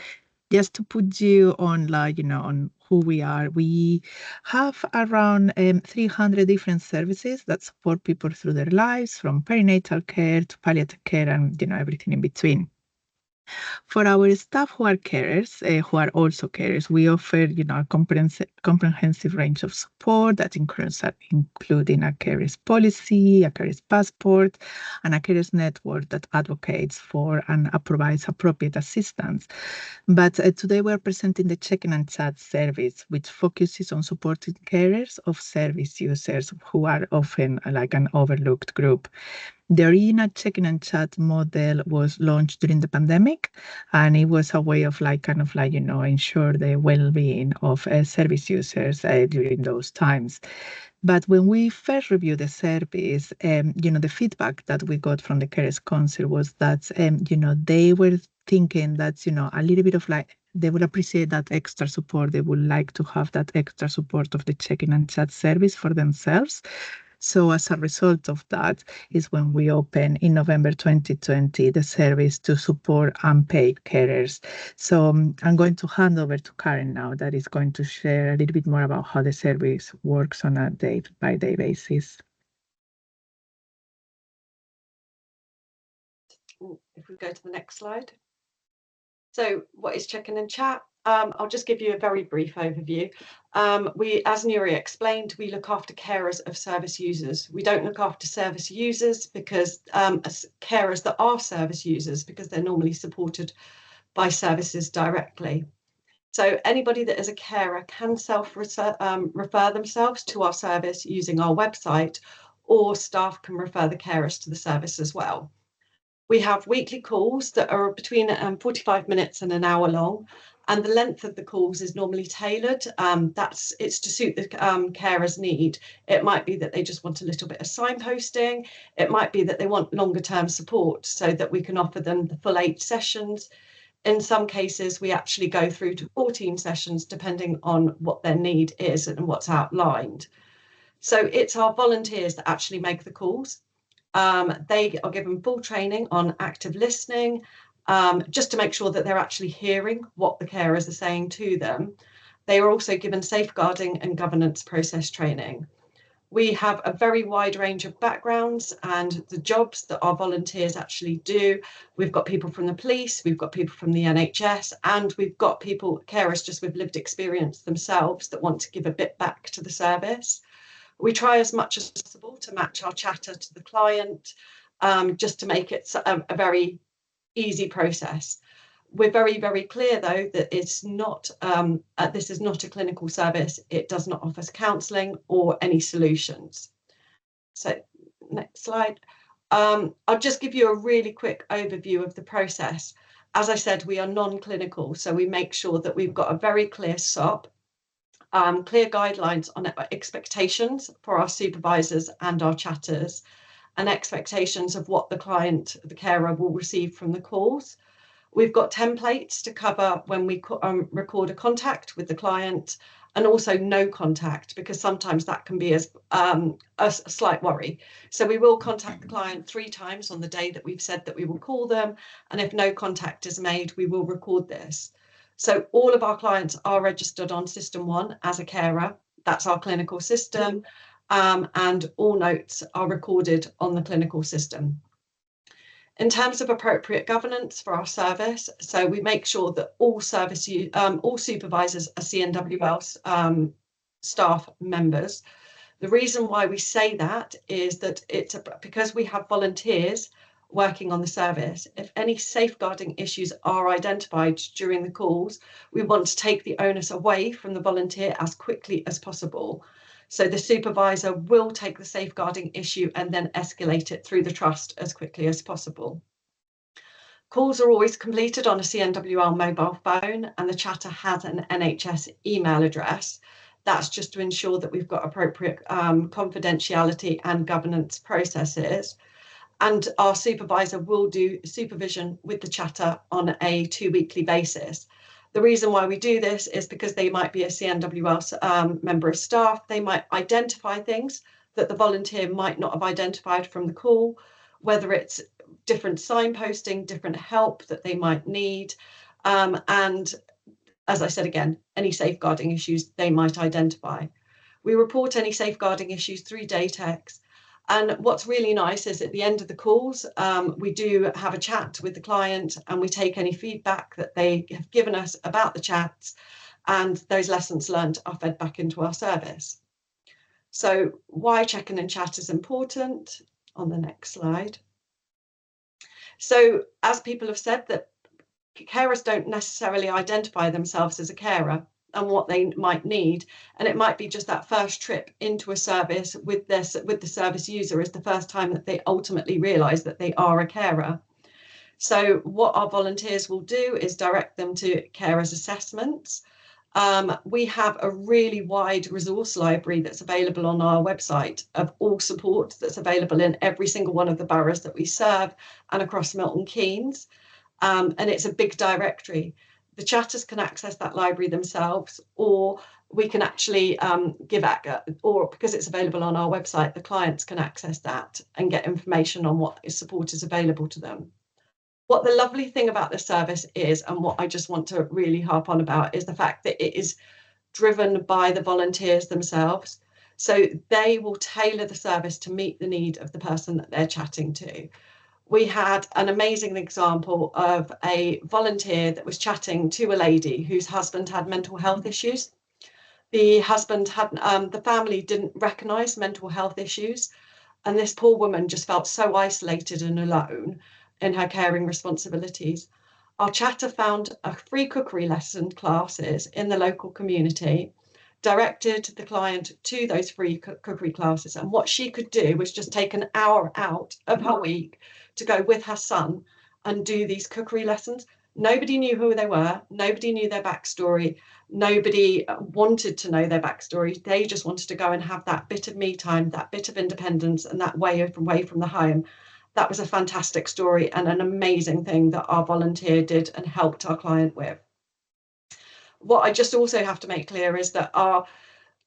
Just to put you on, on who we are, we have around 300 different services that support people through their lives, from perinatal care to palliative care and, everything in between. For our staff who are carers, who are also carers, we offer, a comprehensive range of support that includes including a carers policy, a carers passport, and a carers network that advocates for and provides appropriate assistance. But today we're presenting the check-in and chat service, which focuses on supporting carers of service users who are often like an overlooked group. The original check-in and chat model was launched during the pandemic, and it was a way of ensure the well-being of service users during those times. But when we first reviewed the service, the feedback that we got from the Carers Council was that, they were thinking that, a little bit of they would appreciate that extra support. They would like to have that extra support of the check-in and chat service for themselves. So as a result of that is when we opened in November 2020 the service to support unpaid carers. So I'm going to hand over to Karen now, that is going to share a little bit more about how the service works on a day-by-day basis. If we go to the next slide. So what is check-in and chat? I'll just give you a very brief overview. As Nuria explained, we look after carers of service users. We don't look after service users because carers that are service users, because they're normally supported by services directly. So anybody that is a carer can refer themselves to our service using our website, or staff can refer the carers to the service as well. We have weekly calls that are between 45 minutes and an hour long, and the length of the calls is normally tailored. It's to suit the carer's need. It might be that they just want a little bit of signposting. It might be that they want longer term support so that we can offer them the full 8 sessions. In some cases, we actually go through to 14 sessions, depending on what their need is and what's outlined. So it's our volunteers that actually make the calls. They are given full training on active listening, just to make sure that they're actually hearing what the carers are saying to them. They are also given safeguarding and governance process training. We have a very wide range of backgrounds and the jobs that our volunteers actually do. We've got people from the police, we've got people from the NHS, and we've got carers just with lived experience themselves that want to give a bit back to the service. We try as much as possible to match our chatter to the client, just to make it a very easy process. We're very, very clear, though, that it's not, this is not a clinical service. It does not offer counselling or any solutions. So next slide. I'll just give you a really quick overview of the process. As I said, we are non-clinical, so we make sure that we've got a very clear SOP, clear guidelines on expectations for our supervisors and our chatters, and expectations of what the client, the carer, will receive from the calls. We've got templates to cover when we record a contact with the client, and also no contact, because sometimes that can be a slight worry. So we will contact the client 3 times on the day that we've said that we will call them, and if no contact is made, we will record this. So all of our clients are registered on System 1 as a carer. That's our clinical system, and all notes are recorded on the clinical system. In terms of appropriate governance for our service, so we make sure that all supervisors are CNWL staff members. The reason why we say that is that it's because we have volunteers working on the service. If any safeguarding issues are identified during the calls, we want to take the onus away from the volunteer as quickly as possible. So the supervisor will take the safeguarding issue and then escalate it through the trust as quickly as possible. Calls are always completed on a CNWL mobile phone, and the chatter has an NHS email address. That's just to ensure that we've got appropriate confidentiality and governance processes. And our supervisor will do supervision with the chatter on a 2-weekly basis. The reason why we do this is because they might be a CNWL member of staff. They might identify things that the volunteer might not have identified from the call, whether it's different signposting, different help that they might need. And as I said again, any safeguarding issues they might identify. We report any safeguarding issues through Datex. And what's really nice is at the end of the calls, we do have a chat with the client, and we take any feedback that they have given us about the chats, and those lessons learned are fed back into our service. So why check-in and chat is important, on the next slide. So as people have said, that carers don't necessarily identify themselves as a carer and what they might need, and it might be just that first trip into a service with the service user is the first time that they ultimately realise that they are a carer. So what our volunteers will do is direct them to carers assessments. We have a really wide resource library that's available on our website of all support that's available in every single one of the boroughs that we serve and across Milton Keynes, and it's a big directory. The chatters can access that library themselves, or we can actually or because it's available on our website, the clients can access that and get information on what support is available to them. What the lovely thing about this service is, and what I just want to really harp on about, is the fact that it is driven by the volunteers themselves. So they will tailor the service to meet the need of the person that they're chatting to. We had an amazing example of a volunteer that was chatting to a lady whose husband had mental health issues. The husband had, the family didn't recognise mental health issues, and this poor woman just felt so isolated and alone in her caring responsibilities. Our chatter found a free cookery lesson classes in the local community, directed the client to those free cookery classes, and what she could do was just take an hour out of her week to go with her son and do these cookery lessons. Nobody knew who they were. Nobody knew their backstory. Nobody wanted to know their backstory. They just wanted to go and have that bit of me time, that bit of independence, and that way away from the home. That was a fantastic story and an amazing thing that our volunteer did and helped our client with. What I just also have to make clear is that our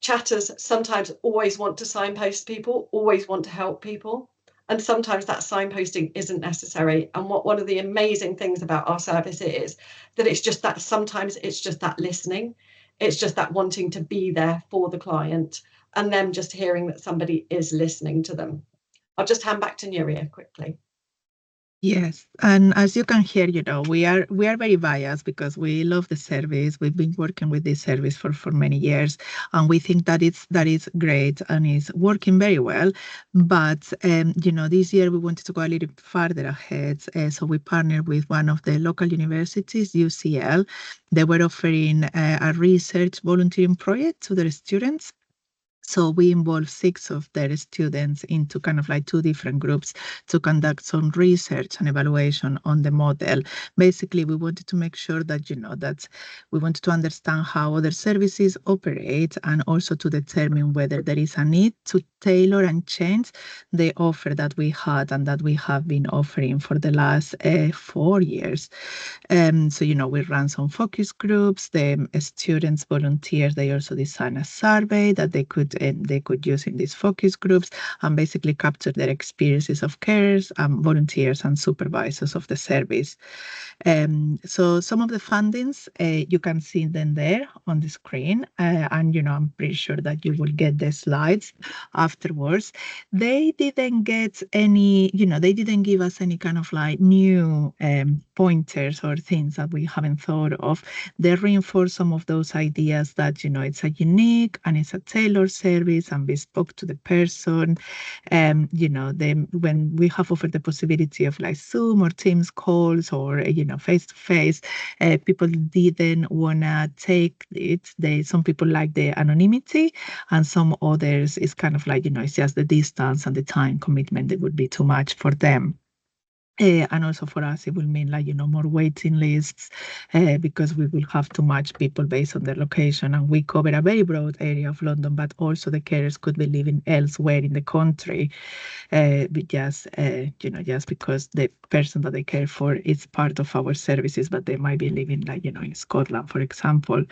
chatters sometimes always want to signpost people, always want to help people. And sometimes that signposting isn't necessary. And one of the amazing things about our service is that it's just that sometimes it's just that listening. It's just that wanting to be there for the client and them just hearing that somebody is listening to them. I'll just hand back to Nuria quickly. Yes, and as you can hear, we are very biased because we love the service. We've been working with this service for many years, and we think that is great and is working very well. But this year we wanted to go a little bit further ahead, so we partnered with one of the local universities, UCL. They were offering a research volunteering project to their students. So we involved 6 of their students into kind of like 2 different groups to conduct some research and evaluation on the model. Basically, we wanted to make sure that, that we wanted to understand how other services operate and also to determine whether there is a need to tailor and change the offer that we had and that we have been offering for the last 4 years. So, we ran some focus groups. The students, volunteers, they also designed a survey that they could use in these focus groups and basically capture their experiences of carers, volunteers and supervisors of the service. So some of the fundings, you can see them there on the screen. And, I'm pretty sure that you will get the slides afterwards. They didn't get any, they didn't give us any kind of like new pointers or things that we haven't thought of. They reinforce some of those ideas that, it's a unique and it's a tailored service and bespoke to the person. When we have offered the possibility of like Zoom or Teams calls or, face-to-face, people didn't want to take it. Some people like the anonymity and some others is kind of like, it's just the distance and the time commitment that would be too much for them. And also for us, it will mean like, more waiting lists because we will have too much people based on their location. And we cover a very broad area of London, but also the carers could be living elsewhere in the country. Just because the person that they care for is part of our services, but they might be living like, in Scotland, for example.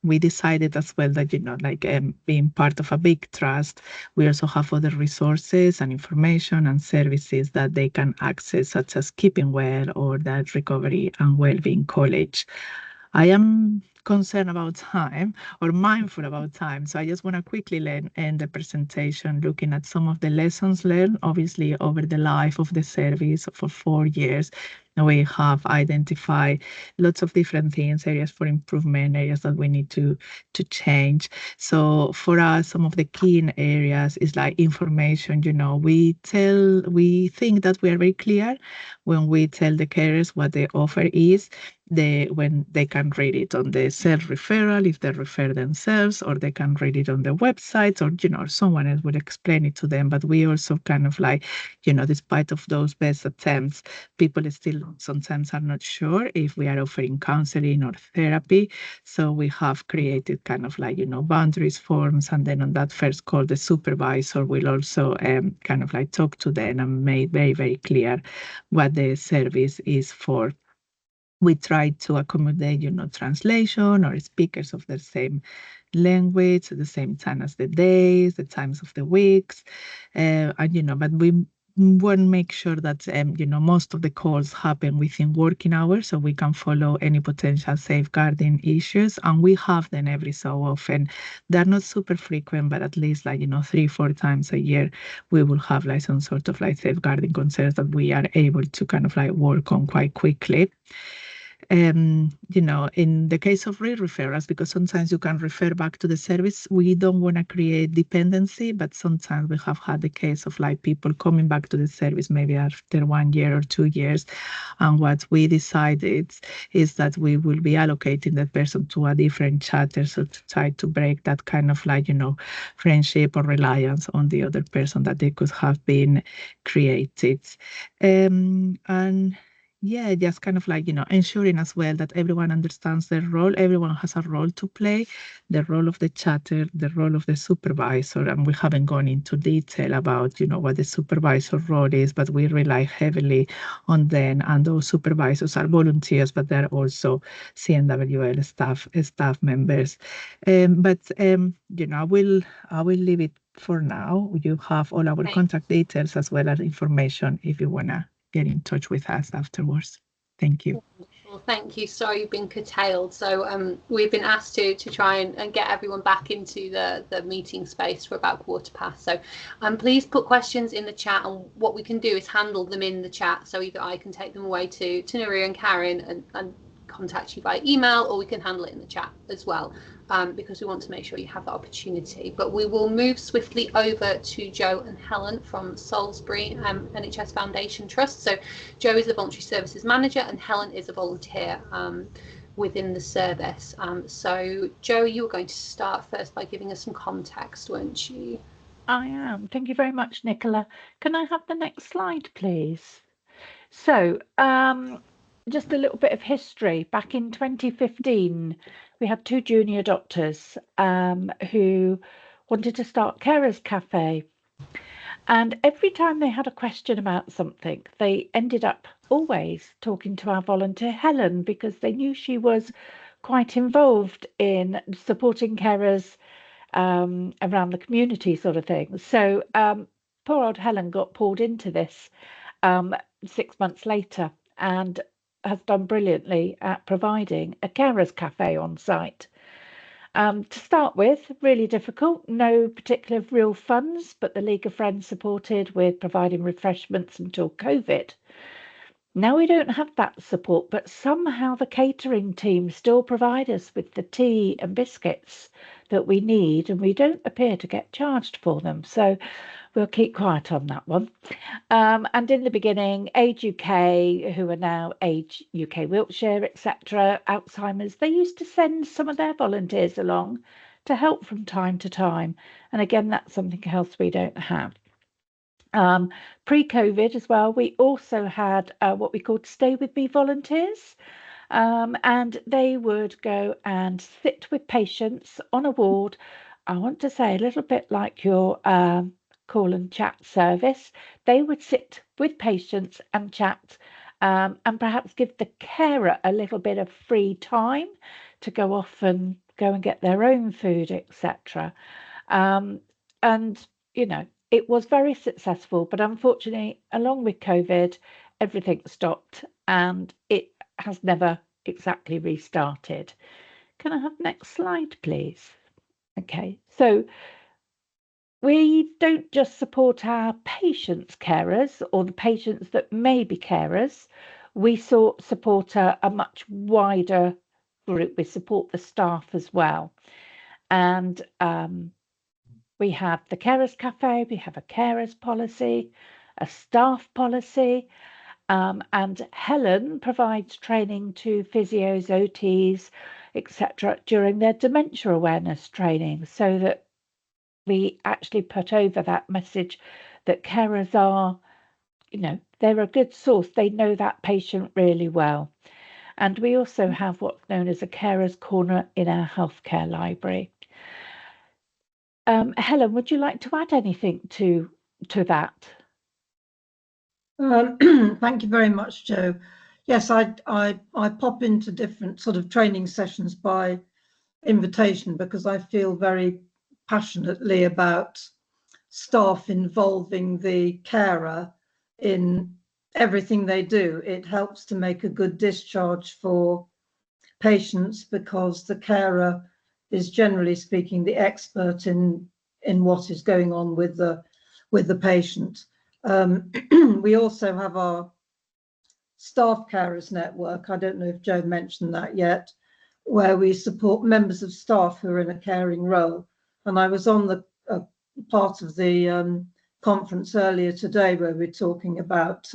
We decided as well that, being part of a big trust, we also have other resources and information and services that they can access, such as Keeping Well or that Recovery and Wellbeing College. I am concerned about time or mindful about time. So I just want to quickly end the presentation looking at some of the lessons learned, obviously, over the life of the service for 4 years. We have identified lots of different things, areas for improvement, areas that we need to change. So for us, some of the key areas is like information. We think that we are very clear when we tell the carers what the offer is. When they can read it on the self-referral, if they refer themselves, or they can read it on the website, or someone else would explain it to them. But we also kind of like, despite of those best attempts, people still sometimes are not sure if we are offering counseling or therapy. So we have created kind of like, boundaries forms, and then on that first call, the supervisor will also kind of like talk to them and make very, very clear what the service is for. We try to accommodate, translation or speakers of the same language at the same time as the days, the times of the weeks, but we want to make sure that, most of the calls happen within working hours so we can follow any potential safeguarding issues. And we have them every so often. They're not super frequent, but at least like, 3-4 times a year, we will have like some sort of like safeguarding concerns that we are able to kind of like work on quite quickly. you know, in the case of re-referrals, because sometimes you can refer back to the service, we don't want to create dependency, but sometimes we have had the case of like people coming back to the service maybe after 1 year or 2 years. And what we decided is that we will be allocating that person to a different charter, so to try to break that kind of like, you know, friendship or reliance on the other person that they could have been created. And yeah, just kind of like, you know, ensuring as well that everyone understands their role. Everyone has a role to play, the role of the chatter, the role of the supervisor. And we haven't gone into detail about, you know, what the supervisor role is, but we rely heavily on them. And those supervisors are volunteers, but they're also CNWL staff members. You know, I will leave it for now. You have all our contact details as well as information if you want to get in touch with us afterwards. Thank you. Well, thank you. Sorry you've been curtailed. So we've been asked to try and get everyone back into the meeting space for about 1:15. So please put questions in the chat, and what we can do is handle them in the chat. So either I can take them away to Nuria and Karen and contact you by email, or we can handle it in the chat as well, because we want to make sure you have that opportunity. But we will move swiftly over to Joe and Helen from Salisbury NHS Foundation Trust. So Joe is the Voluntary Services Manager and Helen is a volunteer within the service. So Joe, you were going to start first by giving us some context, weren't you? I am. Thank you very much, Nicola. Can I have the next slide, please? So just a little bit of history. Back in 2015, we had 2 junior doctors who wanted to start Carers Cafe. And every time they had a question about something, they ended up always talking to our volunteer Helen, because they knew she was quite involved in supporting carers around the community sort of thing. So poor old Helen got pulled into this 6 months later and has done brilliantly at providing a carers cafe on site. To start with, really difficult, no particular real funds, but the League of Friends supported with providing refreshments until COVID. Now we don't have that support, but somehow the catering team still provide us with the tea and biscuits that we need, and we don't appear to get charged for them. So we'll keep quiet on that one. And in the beginning, Age UK, who are now Age UK Wiltshire, etc., Alzheimer's, they used to send some of their volunteers along to help from time to time. And again, that's something else we don't have. Pre-COVID as well, we also had what we called Stay With Me volunteers. And they would go and sit with patients on a ward. I want to say a little bit like your call and chat service. They would sit with patients and chat and perhaps give the carer a little bit of free time to go off and go and get their own food, etc. And, you know, it was very successful, but unfortunately, along with COVID, everything stopped and it has never exactly restarted. Can I have next slide, please? Okay, so we don't just support our patients' carers or the patients that may be carers. We support a much wider group. We support the staff as well. And we have the Carers Cafe, we have a carers policy, a staff policy, and Helen provides training to physios, OTs, etc. during their dementia awareness training, so that we actually put over that message that carers are, you know, they're a good source. They know that patient really well. And we also have what's known as a carers corner in our healthcare library. Helen, would you like to add anything to that? Thank you very much, Joe. Yes, I pop into different sort of training sessions by invitation because I feel very passionately about staff involving the carer in everything they do. It helps to make a good discharge for patients because the carer is, generally speaking, the expert in what is going on with the patient. We also have our staff carers network. I don't know if Joe mentioned that yet, where we support members of staff who are in a caring role. And I was on the part of the conference earlier today where we're talking about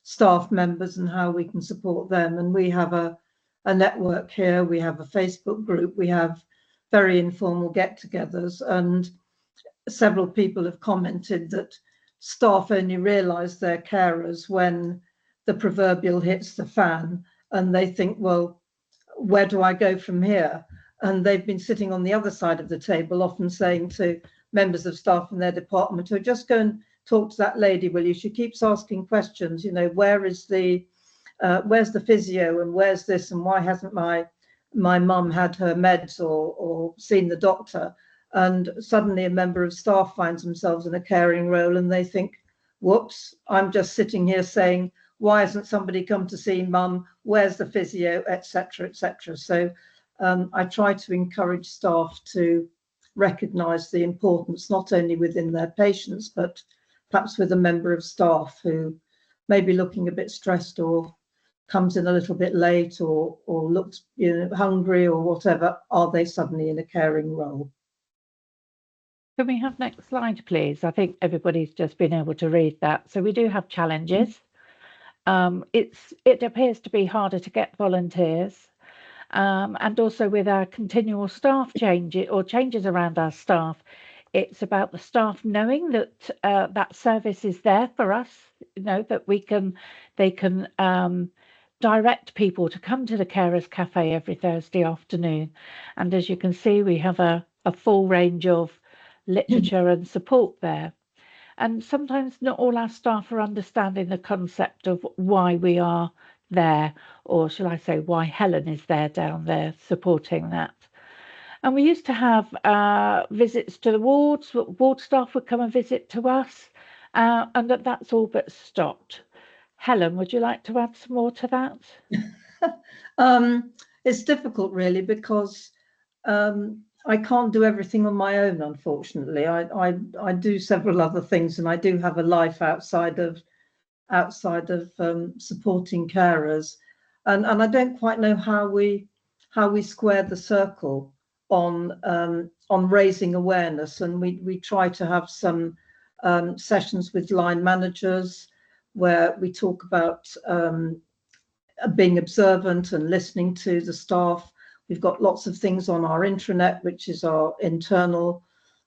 staff members and how we can support them. And we have a network here. We have a Facebook group. We have very informal get-togethers, and several people have commented that staff only realise they're carers when the proverbial hits the fan, and they think, well, where do I go from here? And they've been sitting on the other side of the table, often saying to members of staff in their department, "Oh, just go and talk to that lady, will you? She keeps asking questions. You know, where's the physio, and where's this, and why hasn't my mum had her meds or seen the doctor?" And suddenly a member of staff finds themselves in a caring role, and they think, whoops, I'm just sitting here saying, why hasn't somebody come to see mum? Where's the physio, etc., etc. So I try to encourage staff to recognise the importance, not only within their patients, but perhaps with a member of staff who may be looking a bit stressed, or comes in a little bit late, or looks, you know, hungry or whatever. Are they suddenly in a caring role? Can we have next slide, please? I think everybody's just been able to read that. So we do have challenges. It appears to be harder to get volunteers. And also with our continual staff changes around our staff, it's about the staff knowing that that service is there for us, you know, that they can direct people to come to the Carers Cafe every Thursday afternoon. And as you can see, we have a full range of literature and support there. And sometimes not all our staff are understanding the concept of why we are there, or shall I say why Helen is there down there supporting that. And we used to have visits to the wards. Ward staff would come and visit to us, and that's all but stopped. Helen, would you like to add some more to that? It's difficult, really, because I can't do everything on my own, unfortunately. I do several other things, and I do have a life outside of supporting carers, and I don't quite know how we square the circle on raising awareness. And we try to have some sessions with line managers where we talk about being observant and listening to the staff. We've got lots of things on our intranet, which is our internal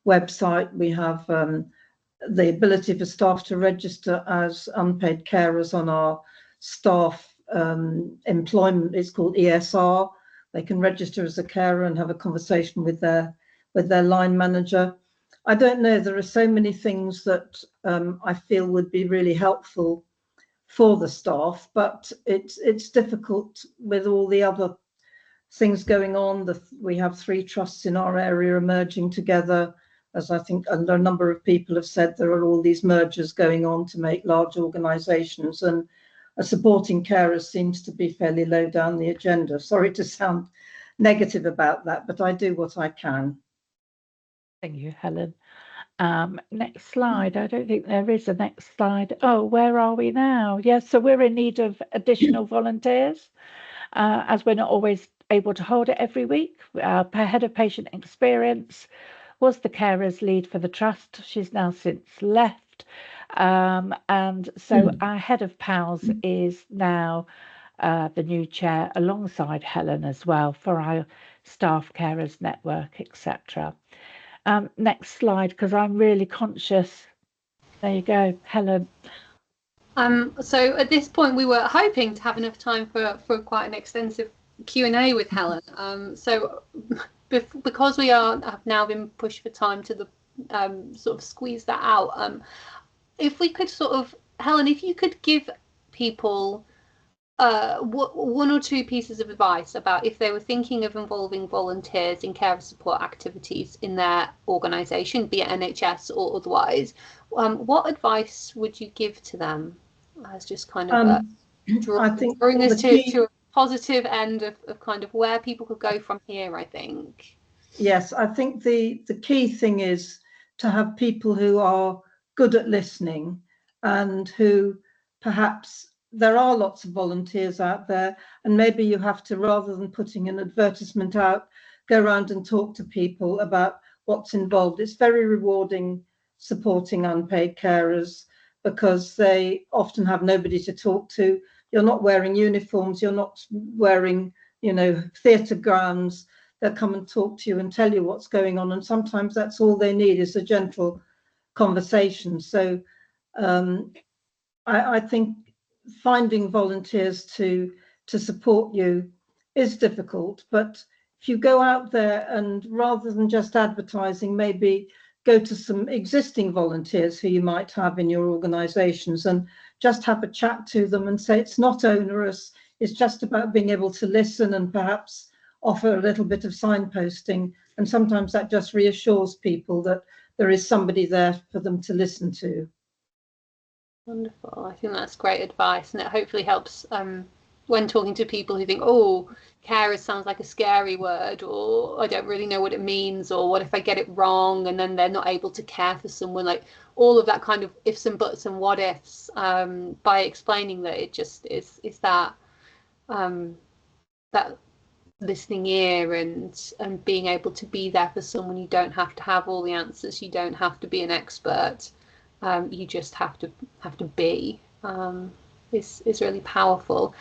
website. We have the ability for staff to register as unpaid carers on our staff employment. It's called ESR. They can register as a carer and have a conversation with their line manager. I don't know, there are so many things that I feel would be really helpful for the staff, but it's difficult with all the other things going on. We have 3 trusts in our area emerging together. As I think a number of people have said, there are all these mergers going on to make large organisations, and supporting carers seems to be fairly low down the agenda. Sorry to sound negative about that, but I do what I can. Thank you, Helen. Next slide. I don't think there is a next slide. Oh, where are we now? Yes, so we're in need of additional volunteers, as we're not always able to hold it every week. Per head of patient experience was the carers lead for the trust. She's now since left. And so our head of PALS is now the new chair alongside Helen as well for our staff carers network, etc. Next slide, because I'm really conscious. There you go, Helen. So at this point, we were hoping to have enough time for quite an extensive Q&A with Helen. So because we have now been pushed for time to the sort of squeeze that out, if we could sort of, Helen, if you could give people 1 or 2 pieces of advice about if they were thinking of involving volunteers in carer support activities in their organisation, be it NHS or otherwise, what advice would you give to them? As just kind of bring us to a positive end of kind of where people could go from here, I think. Yes, I think the key thing is to have people who are good at listening and who perhaps there are lots of volunteers out there, and maybe you have to, rather than putting an advertisement out, go around and talk to people about what's involved. It's very rewarding supporting unpaid carers because they often have nobody to talk to. You're not wearing uniforms, you're not wearing, you know, theatre gowns. They'll come and talk to you and tell you what's going on, and sometimes that's all they need is a gentle conversation. So I think finding volunteers to support you is difficult, but if you go out there and rather than just advertising, maybe go to some existing volunteers who you might have in your organizations and just have a chat to them and say it's not onerous, it's just about being able to listen and perhaps offer a little bit of signposting, and sometimes that just reassures people that there is somebody there for them to listen to. Wonderful. I think that's great advice, and it hopefully helps when talking to people who think, oh, carers sounds like a scary word, or I don't really know what it means, or what if I get it wrong and then they're not able to care for someone, like all of that kind of ifs and buts and what ifs, by explaining that it just is that that listening ear and being able to be there for someone. You don't have to have all the answers, you don't have to be an expert, you just have to be, is really powerful.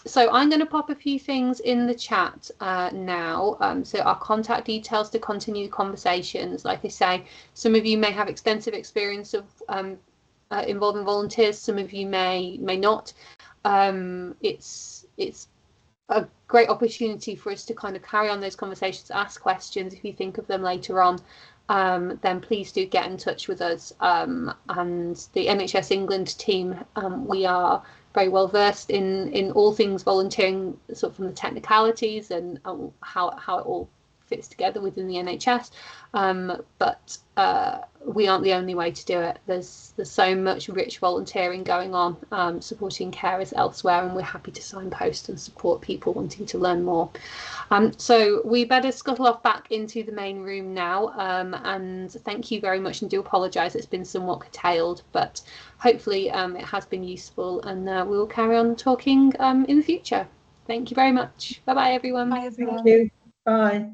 So I'm going to pop a few things in the chat now. So our contact details to continue conversations. Like I say, some of you may have extensive experience of involving volunteers, some of you may not. It's a great opportunity for us to kind of carry on those conversations, ask questions. If you think of them later on, then please do get in touch with us. And the NHS England team, we are very well versed in all things volunteering, sort of from the technicalities and how it all fits together within the NHS. But we aren't the only way to do it. There's so much rich volunteering going on, supporting carers elsewhere, and we're happy to signpost and support people wanting to learn more. So we better scuttle off back into the main room now, and thank you very much, and do apologise it's been somewhat curtailed, but hopefully it has been useful, and we will carry on talking in the future. Thank you very much. Bye bye everyone. Bye everyone. Thank you. Bye.